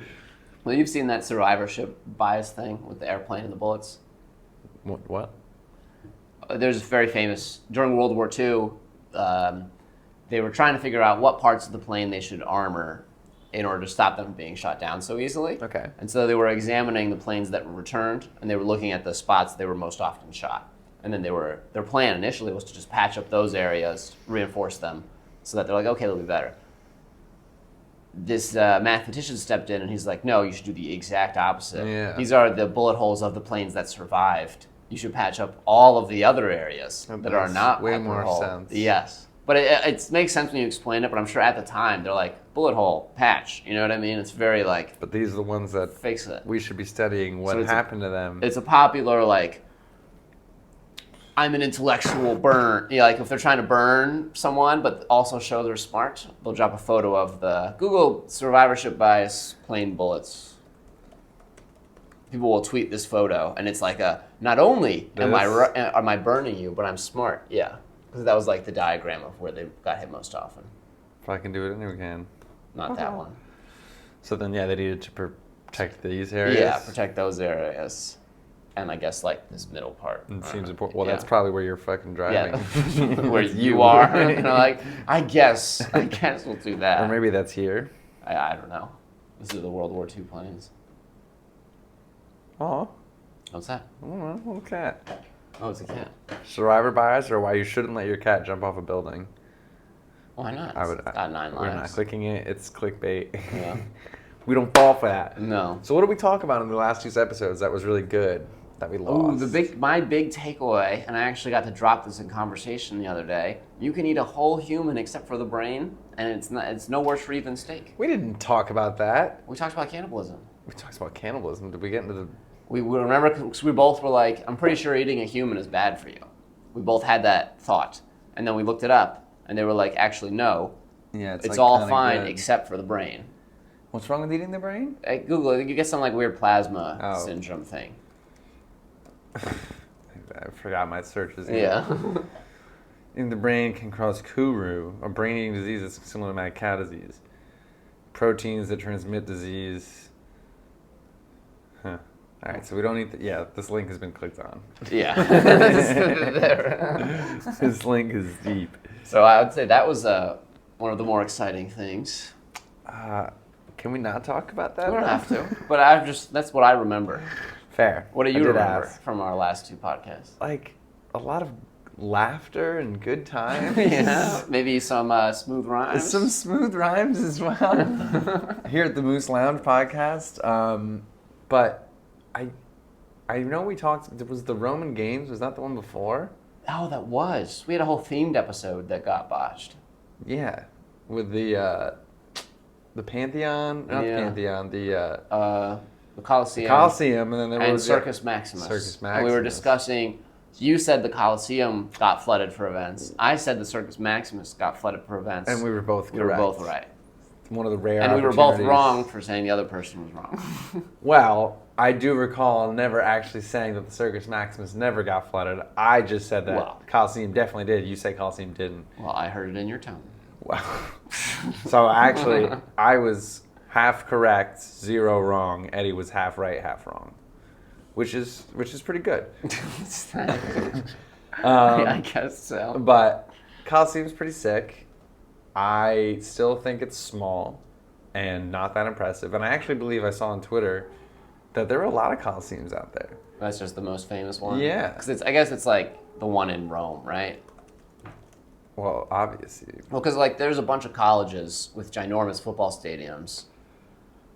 Well, you've seen that survivorship bias thing with the airplane and the bullets. What? There's a very famous, during World War II, they were trying to figure out what parts of the plane they should armor in order to stop them from being shot down so easily. Okay. And so they were examining the planes that were returned, and they were looking at the spots they were most often shot. And then their plan initially was to just patch up those areas, reinforce them, so that they're like, okay, they'll be better. This mathematician stepped in, and he's like, no, you should do the exact opposite. Yeah. These are the bullet holes of the planes that survived. You should patch up all of the other areas that are makes not way bullet more hole. sense. Yes. But it makes sense when you explain it, but I'm sure at the time, they're like, bullet hole, patch. You know what I mean? It's very like, But these are the ones that fix it. we should be studying what So happened to them. It's a popular, like, I'm an intellectual burn. You know, like if they're trying to burn someone, but also show they're smart, they'll drop a photo of the Google survivorship bias plane bullets. People will tweet this photo, and it's like not only am I burning you, but I'm smart. Yeah, because that was like the diagram of where they got hit most often. If I can do it, anyone can. Not that one. So then, yeah, they needed to protect these areas. Yeah, protect those areas. And I guess like this middle part. It seems important. Well, Yeah. that's probably where you're fucking driving. Yeah, where It's you are. And I'm like, I guess we'll do that. Or maybe that's here. I don't know. This is the World War II planes. Oh, What's that? little cat. Oh, it's a cat. Survivor bias, or why you shouldn't let your cat jump off a building. Why not? I would. It's got 9 We're not lives. clicking it. It's clickbait. Yeah. We don't fall for that. No. So what did we talk about in the last 2 episodes that was really good that we lost? Oh, my big takeaway, and I actually got to drop this in conversation the other day. You can eat a whole human except for the brain, and it's no worse for you than steak. We didn't talk about that. We talked about cannibalism. We talked about cannibalism. Did we get into the? We remember because we both were like, I'm pretty sure eating a human is bad for you. We both had that thought, and then we looked it up, and they were like, actually no, Yeah, it's like all kinda fine good. except for the brain. What's wrong with eating the brain? Google it, you get some like weird plasma Oh. syndrome thing. I forgot my searches. Yeah. In the brain can cause Kuru, a brain-eating disease that's similar to mad cow disease. Proteins that transmit disease. Huh. All right, so we don't need. Yeah, this link has been clicked on. Yeah. This link is deep. So I would say that was one of the more exciting things. Can we not talk about that? We don't though? have to, but that's what I remember. Fair. What do I you did remember ask. from our last 2 podcasts? Like a lot of laughter and good times. Yeah, maybe some smooth rhymes. Some smooth rhymes as well. Here at the Moose Lounge podcast. But I know we talked, it was the Roman Games, was that the one before? Oh, that was. We had a whole themed episode that got botched. Yeah. With the Pantheon, not Yeah. the Pantheon, The Colosseum. Colosseum, and then there and was Circus Maximus. Circus And we were Maximus. discussing. You said the Colosseum got flooded for events. I said the Circus Maximus got flooded for events. And we were both correct. We were both right. One of the rare And we were both opportunities. wrong for saying the other person was wrong. Well, I do recall never actually saying that the Circus Maximus never got flooded. I just said that Well. Colosseum definitely did. You say Colosseum didn't. Well, I heard it in your tone. Wow. So actually, I was half correct, 0 wrong. Eddie was half right, half wrong, which is pretty good. I guess so. But Colosseum's pretty sick. I still think it's small and not that impressive. And I actually believe I saw on Twitter that there are a lot of Colosseums out there. That's just the most famous one. Yeah. Because I guess it's like the one in Rome, right? Well, obviously. Well, because like there's a bunch of colleges with ginormous football stadiums,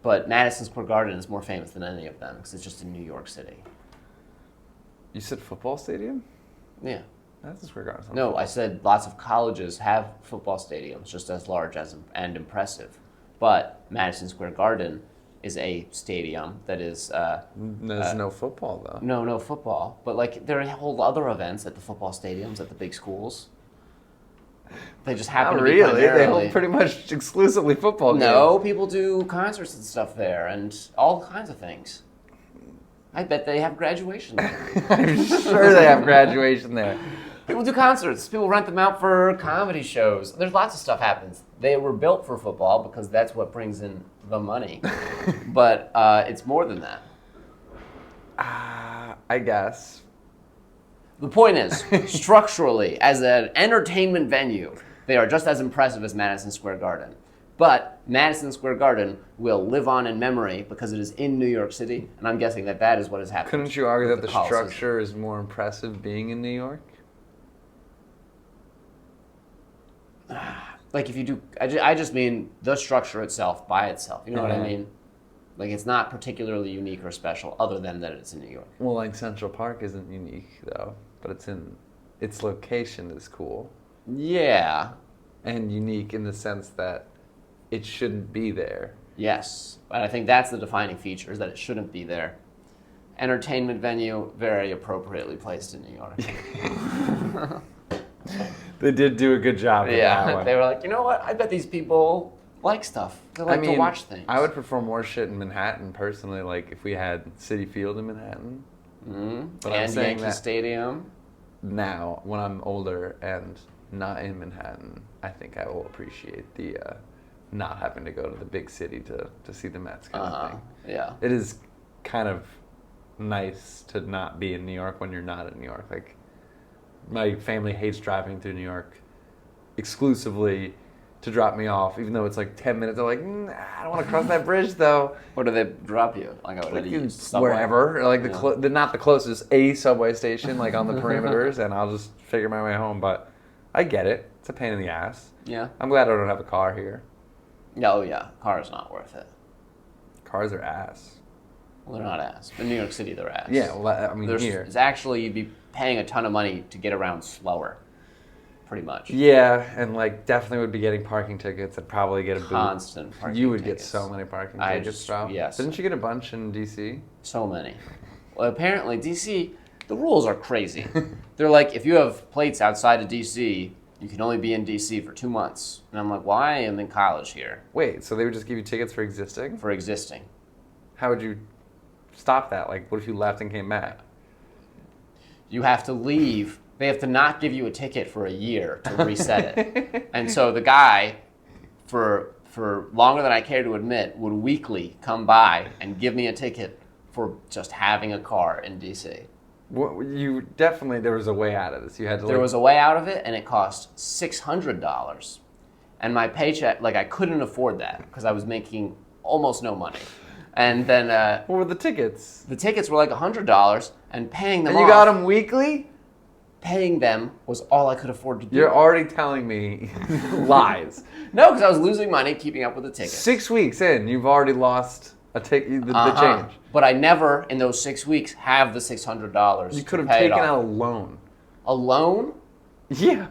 but Madison Square Garden is more famous than any of them because it's just in New York City. You said football stadium? Yeah. Madison Square Garden's not No, football. I said lots of colleges have football stadiums just as large as and impressive. But Madison Square Garden is a stadium that is There's no football though. no football, but like there are whole other events at the football stadiums at the big schools. They just happen Not to be really. They primarily. hold pretty much exclusively football games. No, people do concerts and stuff there, and all kinds of things. I bet they have graduation there. I'm sure they have graduation there. People do concerts. People rent them out for comedy shows. There's lots of stuff happens. They were built for football because that's what brings in the money. But it's more than that. I guess. The point is, structurally, as an entertainment venue, they are just as impressive as Madison Square Garden. But Madison Square Garden will live on in memory because it is in New York City, and I'm guessing that that is what has happened. Couldn't you argue that with the Coliseum. structure is more impressive being in New York? Like if you do, I just mean the structure itself by itself. You know what I mean? Like it's not particularly unique or special, other than that it's in New York. Well, like Central Park isn't unique though, but its location is cool Yeah. and unique in the sense that it shouldn't be there. Yes, but I think that's the defining feature, is that it shouldn't be there. Entertainment venue, very appropriately placed in New York. They did do a good job with that Yeah, one. they were like, you know what? I bet these people like stuff. They like to watch things. I would prefer more shit in Manhattan personally, like if we had City Field in Manhattan. But I'm And saying Yankee that Stadium. now, when I'm older and not in Manhattan, I think I will appreciate the not having to go to the big city to see the Mets kind of thing. Yeah. It is kind of nice to not be in New York when you're not in New York. Like, my family hates driving through New York exclusively to drop me off, even though it's like 10 minutes. They're like, I don't want to cross that bridge though. Where do they drop you? Like, what do you use? Subway? Wherever, or like Yeah. the not the closest, a subway station, like on the perimeters, and I'll just figure my way home. But I get it. It's a pain in the ass. Yeah. I'm glad I don't have a car here. Oh, yeah. Car is not worth it. Cars are ass. Well, they're not ass. But in New York City, they're ass. Yeah, well, I mean, here. It's actually, you'd be paying a ton of money to get around slower. Pretty much. Yeah, and like definitely would be getting parking tickets. I'd probably get a boot. Constant parking You would tickets. get so many parking I tickets, just- bro. yes. Didn't you get a bunch in DC? So many. Well, apparently, DC, the rules are crazy. They're like, if you have plates outside of DC, you can only be in DC for 2 months. And I'm like, well, I am in college here Wait, so they would just give you tickets for existing? for existing. How would you stop that? Like, what if you left and came back? You have to leave. They have to not give you a ticket for a year to reset it. And so the guy, for longer than I care to admit, would weekly come by and give me a ticket for just having a car in DC. You definitely, there was a way out of this. You had to. There like, was a way out of it, and it cost $600. And my paycheck, like I couldn't afford that because I was making almost no money. And then What were the tickets? the tickets were like $100, and paying them And you off, got them weekly? paying them was all I could afford to do. You're already telling me lies. No, because I was losing money keeping up with the tickets. 6 weeks in, you've already lost the change. But I never, in those 6 weeks, have the $600. You could have pay it taken off. out a loan. A loan? Yeah.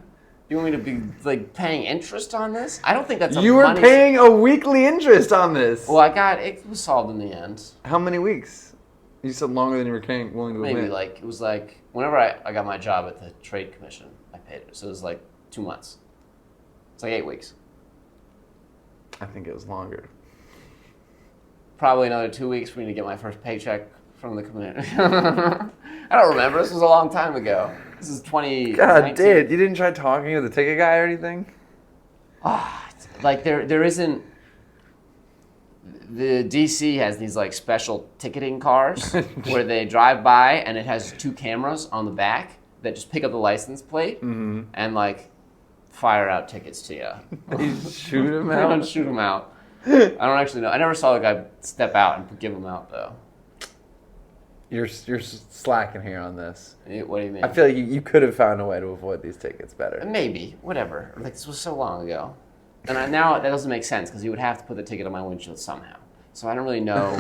You want me to be like paying interest on this? I don't think that's a You were money- paying a weekly interest on this. Well, it was solved in the end. How many weeks? You said longer than you were willing to Maybe admit. it was like whenever I got my job at the Trade Commission, I paid it. So it was like 2 months. It's like 8 weeks. I think it was longer. Probably another 2 weeks for me to get my first paycheck from the community. I don't remember. This was a long time ago. This is 2019. God, dude, you didn't try talking to the ticket guy or anything? Like there isn't. The DC has these like special ticketing cars where they drive by and it has 2 cameras on the back that just pick up the license plate and like fire out tickets to you. You shoot him I don't out? shoot them out. I don't actually know. I never saw the guy step out and give them out though. You're slacking here on this. What do you mean? I feel like you could have found a way to avoid these tickets better. Maybe, whatever. Like this was so long ago, and now that doesn't make sense because you would have to put the ticket on my windshield somehow. So I don't really know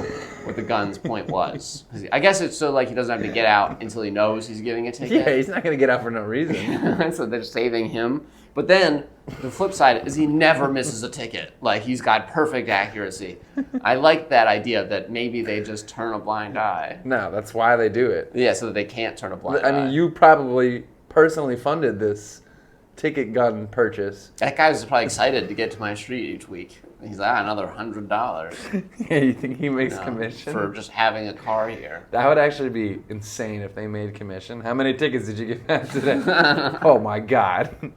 what the gun's point was. 'Cause I guess it's so like he doesn't have to get out until he knows he's giving a ticket. Yeah, he's not gonna get out for no reason. So they're saving him. But then the flip side is he never misses a ticket. Like he's got perfect accuracy. I like that idea that maybe they just turn a blind eye. No, that's why they do it. Yeah, so that they can't turn a blind I eye. mean, you probably personally funded this ticket gun purchase. That guy was probably excited to get to my street each week. He's like, another $100. Yeah, you think he makes commission? For just having a car here. That would actually be insane if they made commission. How many tickets did you give out today? Oh my God.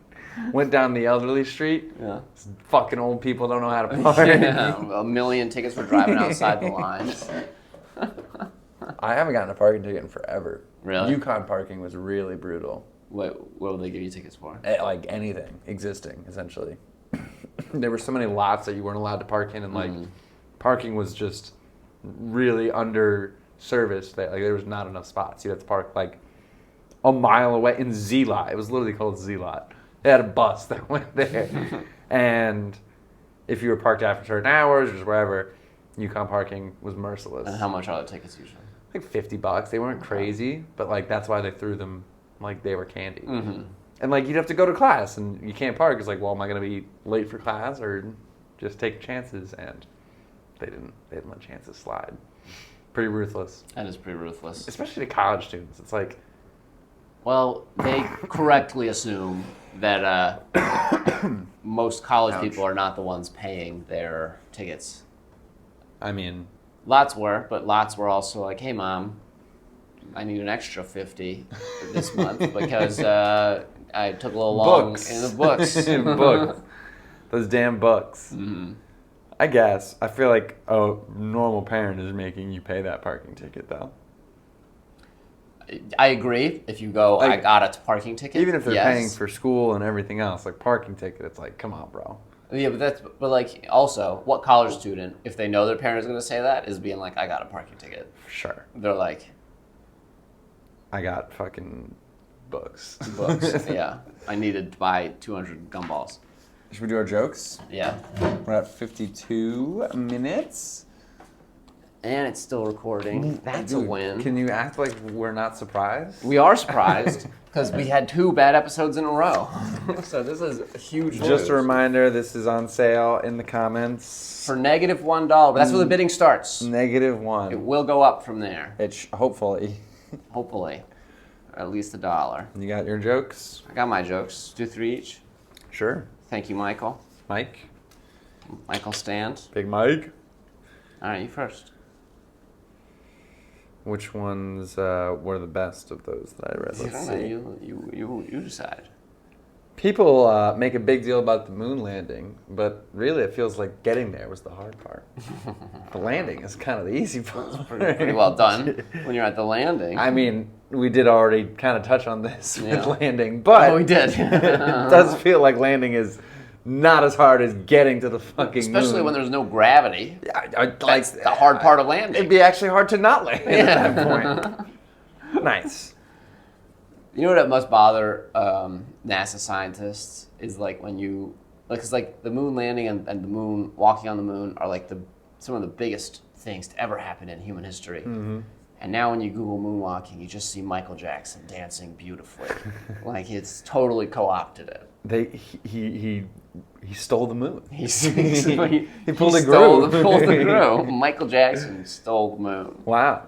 Went down the elderly street. Yeah. Fucking old people don't know how to park. Yeah, 1 million tickets for driving outside the lines. I haven't gotten a parking ticket in forever. Really? Yukon parking was really brutal. What will they give you tickets for? Like anything existing, essentially. There were so many lots that you weren't allowed to park in, and like parking was just really under serviced. That like there was not enough spots. You had to park like a mile away in Z Lot. It was literally called Z Lot. They had a bus that went there, and if you were parked after certain hours or just wherever, Yukon parking was merciless. And how much are the tickets usually? Like $50. They weren't crazy, but like that's why they threw them like they were candy. Mm-hmm. And like you'd have to go to class, and you can't park. It's like, well, am I going to be late for class or just take chances? And they didn't let chances slide. Pretty ruthless, That is pretty ruthless. especially to college students. It's like, Well, they correctly assume that most college people are not the ones paying their tickets. I mean, Lots were, but lots were also like, hey, Mom, I need an extra 50 this month because I took a little long books in the books. books, those damn books. Mm-hmm. I guess I feel like a normal parent is making you pay that parking ticket though. I agree. If you go, Like, I got a parking ticket. Even if they're yes. paying for school and everything else, like parking ticket, it's like, come on, bro. Yeah, but like also, what college student, if they know their parent is going to say that, is being like, I got a parking ticket. Sure. They're like, I got fucking books. books. Yeah, I needed to buy 200 gumballs. Should we do our jokes? Yeah, We're at 52 minutes. and it's still recording. That's a Dude, win. Can you act like we're not surprised? We are surprised because we had 2 bad episodes in a row. So this is a huge Just news. a reminder, this is on sale in the comments. For -$1, but that's where the bidding starts. It -1. will go up from there, Hopefully. hopefully. At least $1. You got your jokes? I got my jokes. Do 3 each. Sure. Thank you, Michael. Mike? Michael Stand. Big Mike? All right, you first. Which ones were the best of those that I read? Let's see. You decide. People make a big deal about the moon landing, but really it feels like getting there was the hard part. The landing is kind of the easy part. Pretty well done when you're at the landing. I mean, we did already kind of touch on this Yeah. with landing, but Oh, we did. it does feel like landing is not as hard as getting to the fucking Especially moon. when there's no gravity. Like That's the hard part of landing. It'd be actually hard to not land at that point. Nice. You know what must bother NASA scientists is like when you like, cause like the moon landing and the moon walking on the moon are like some of the biggest things to ever happen in human history. Mm-hmm. And now when you Google moonwalking, you just see Michael Jackson dancing beautifully, like it's totally co-opted it. He stole the moon. He pulled a pulled Gru. the Gru. Michael Jackson stole the moon. Wow.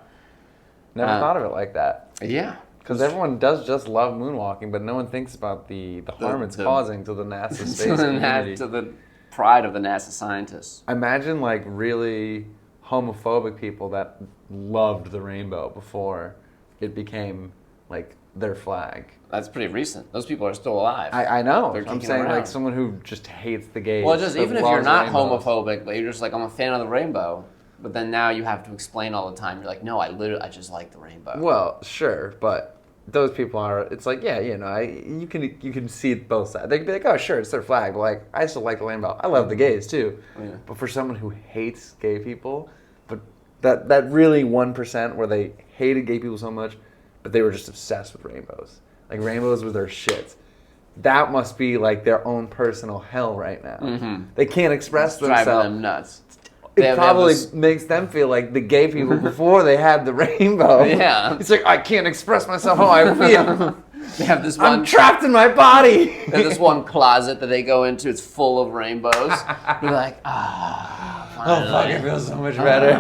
Never thought of it like that. Yeah. Because everyone does just love moonwalking, but no one thinks about the harm it's causing to the NASA space community. To the pride of the NASA scientists. Imagine like really homophobic people that loved the rainbow before it became like their flag. That's pretty recent. Those people are still alive. I know. They're I'm kicking saying around. like someone who just hates the gays. Well, just but even if you're loves not rainbows. homophobic, but you're just like, I'm a fan of the rainbow, but then now you have to explain all the time. You're like, no, I just like the rainbow. Well, sure, but those people are. It's like, yeah, you know, you can see both sides. They can be like, oh, sure, it's their flag, but like, I still like the rainbow. I love the gays too. Yeah. But for someone who hates gay people, but that really 1% where they hated gay people so much, but they were just obsessed with rainbows. Like rainbows were their shit. That must be like their own personal hell right now. Mm-hmm. They can't express It's driving themselves. them nuts. They It have probably this- makes them feel like the gay people before they had the rainbow. Yeah. It's like, I can't express myself how I feel. They have this I'm one. trapped in my body. They have this one closet that they go into. It's full of rainbows. They're like, Oh, fuck, finally. it feels so much better.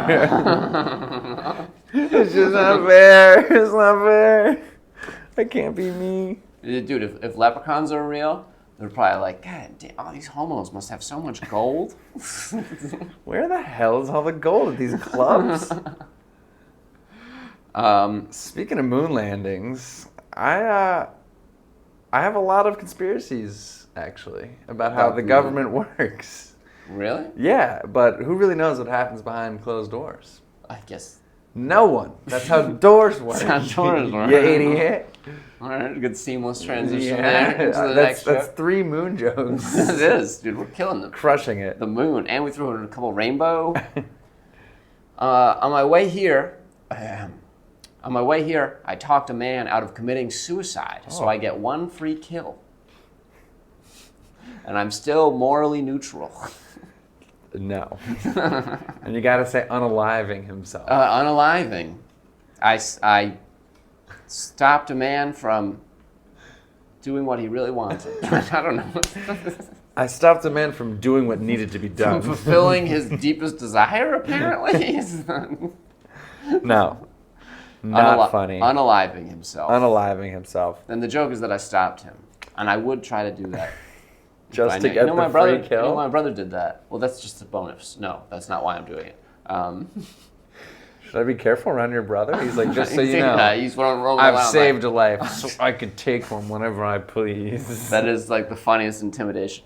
It's just not fair. It's not fair. I can't be me. Dude, if leprechauns are real, they're probably like, God damn, all these homos must have so much gold. Where the hell is all the gold at these clubs? Speaking of moon landings, I have a lot of conspiracies, actually, about how About the moon. government works. Really? Yeah, but who really knows what happens behind closed doors? I guess. No one. That's how doors work. That's how doors work. You idiot. All right, good seamless transition Yeah, there into the that's next joke. 3 moon jokes. It is, dude. We're killing them. Crushing it. The moon, and we threw in a couple rainbow. On my way here, I talked a man out of committing suicide, so I get 1 free kill, and I'm still morally neutral. No. And you gotta say unaliving himself. Unaliving. I stopped a man from doing what he really wanted. I don't know. I stopped a man from doing what needed to be done. Fulfilling his deepest desire, apparently. No. Not funny. Unaliving himself. Unaliving himself. And the joke is that I stopped him, and I would try to do that. Just to get the my brother, free kill? my brother did that. Well, that's just a bonus. No, that's not why I'm doing it. Should I be careful around your brother? He's like, just so you know, he's rolling I've around saved like, a life, so I can take one whenever I please. That is like the funniest intimidation.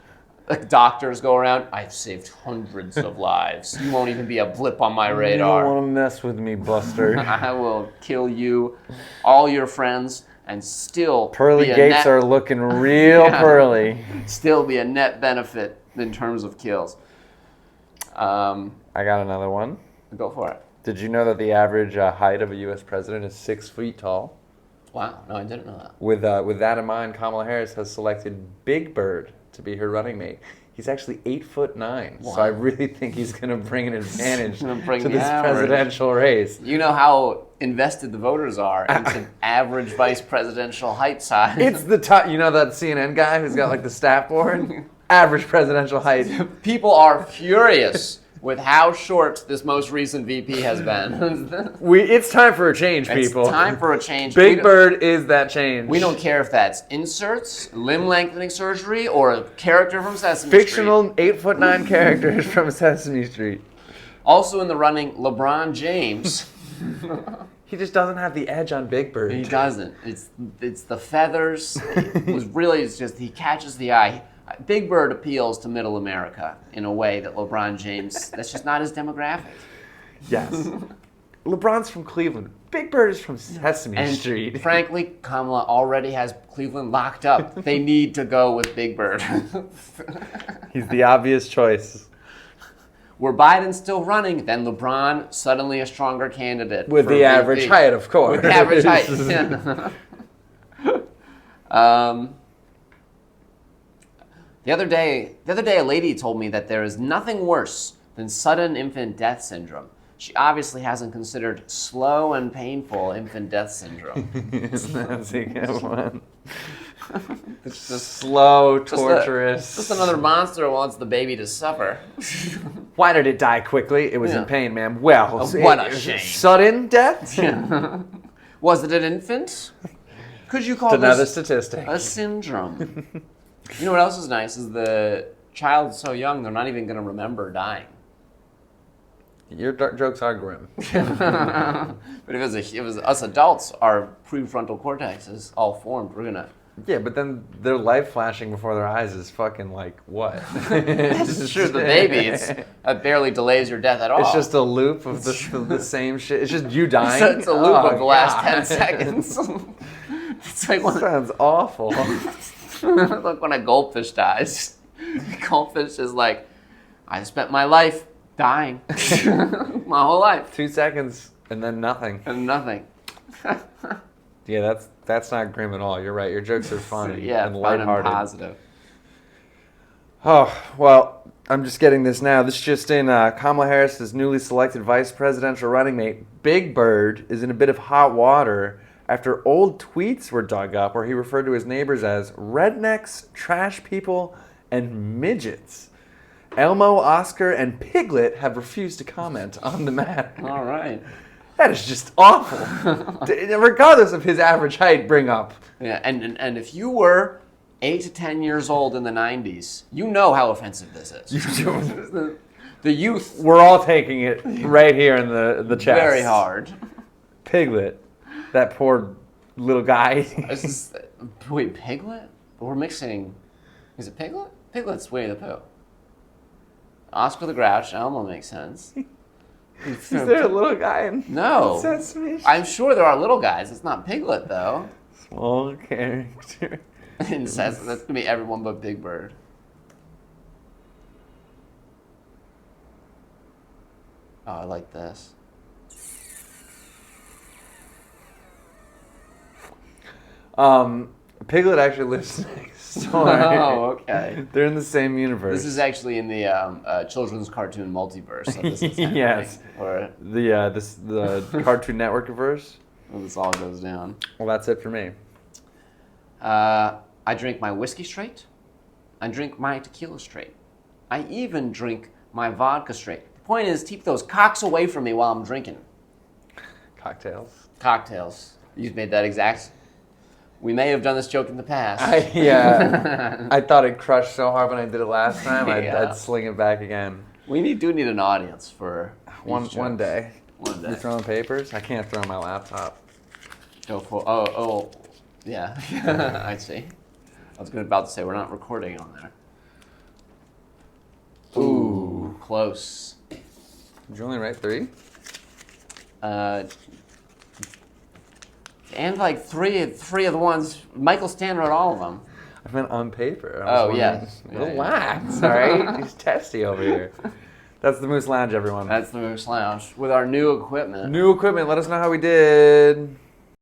Like doctors go around. I've saved hundreds of lives. You won't even be a blip on my You don't radar. want to mess with me, Buster. I will kill you, all your friends, and still Pearly be a gates net, are looking real Yeah. pearly. still be a net benefit in terms of kills. I got another one. Go for it. Did you know that the average height of a U.S. president is 6 feet tall? Wow, no, I didn't know that. With that in mind, Kamala Harris has selected Big Bird to be her running mate. He's actually 8'9", so I really think he's going to bring an advantage gonna bring to the this average. presidential race. You know how invested the voters are into average vice presidential height size. It's the top. You know that CNN guy who's got like the stat board? Average presidential height. People are furious with how short this most recent VP has been. It's time for a change, people. It's time for a change. Big Bird is that change. We don't care if that's inserts, limb lengthening surgery, or a character from Sesame Fictional Street. 8'9" characters from Sesame Street. Also in the running, LeBron James. He just doesn't have the edge on Big Bird. He doesn't. It's the feathers. It's just he catches the eye. Big Bird appeals to middle America in a way that LeBron James, that's just not his demographic. Yes. LeBron's from Cleveland. Big Bird is from Sesame And Street. frankly, Kamala already has Cleveland locked up. They need to go with Big Bird. He's the obvious choice. Were Biden still running, then LeBron suddenly a stronger candidate. With for the VP. average height, of course. With the average height. Yeah. The other day, a lady told me that there is nothing worse than sudden infant death syndrome. She obviously hasn't considered slow and painful infant death syndrome. That's a good one. It's just slow, torturous. Just another monster who wants the baby to suffer. Why did it die quickly? It was Yeah. in pain, ma'am. Well, Oh, what a shame. Sudden death? Was it an infant? Could you call It's another this statistic. a syndrome? You know what else is nice is the child's so young they're not even going to remember dying. Your jokes are grim. But if it was us adults, our prefrontal cortex is all formed. We're gonna. Yeah, but then their life flashing before their eyes is fucking like what? It's true. The baby, it barely delays your death at all. It's just a loop of the same shit. It's just you dying. It's a loop Oh, of the last God. 10 seconds. It's like when, Sounds awful. like when a goldfish dies. Goldfish is like, I spent my life dying, my whole life, 2 seconds and then nothing. and nothing. Yeah, that's not grim at all. You're right. Your jokes are funny Yeah, and fun and lighthearted. positive. Oh, well, I'm just getting this now. This just in. Kamala Harris's newly selected vice presidential running mate, Big Bird, is in a bit of hot water after old tweets were dug up where he referred to his neighbors as rednecks, trash people, and midgets. Elmo, Oscar, and Piglet have refused to comment on the matter. All right. That is just awful. Regardless of his average height, bring up. Yeah, and if you were 8 to 10 years old in the 90s, you know how offensive this is. The youth. We're all taking it right here in the chest. Very hard. Piglet. That poor little guy. Wait, Piglet? We're mixing. Is it Piglet? Piglet's Winnie the Pooh. Oscar the Grouch, Elmo makes sense. Is there a little guy in No. Sesame? I'm sure there are little guys. It's not Piglet, though. Small character. In Sesame, that's going to be everyone but Big Bird. Oh, I like this. Piglet actually lives next door. Oh, okay. They're in the same universe. This is actually in the children's cartoon multiverse. That this is happening, yes. Where The Cartoon Network verse. this all goes down. Well, that's it for me. I drink my whiskey straight. I drink my tequila straight. I even drink my vodka straight. The point is, keep those cocks away from me while I'm drinking. Cocktails. Cocktails. You've made that exact. We may have done this joke in the past. I thought it crushed so hard when I did it last time. Yeah. I'd sling it back again. We do need an audience for One jokes. day. One day. You throwing papers? I can't throw my laptop. Go for oh yeah. I see. I was about to say we're not recording on there. Ooh, close. Did you only write 3? And like three of the ones Michael Stan wrote all of them. I meant on paper. I was Oh, wondering- yeah. Relax, all right? He's testy over here. That's the Moose Lounge, everyone. That's the Moose Lounge with our new equipment. New equipment. Let us know how we did.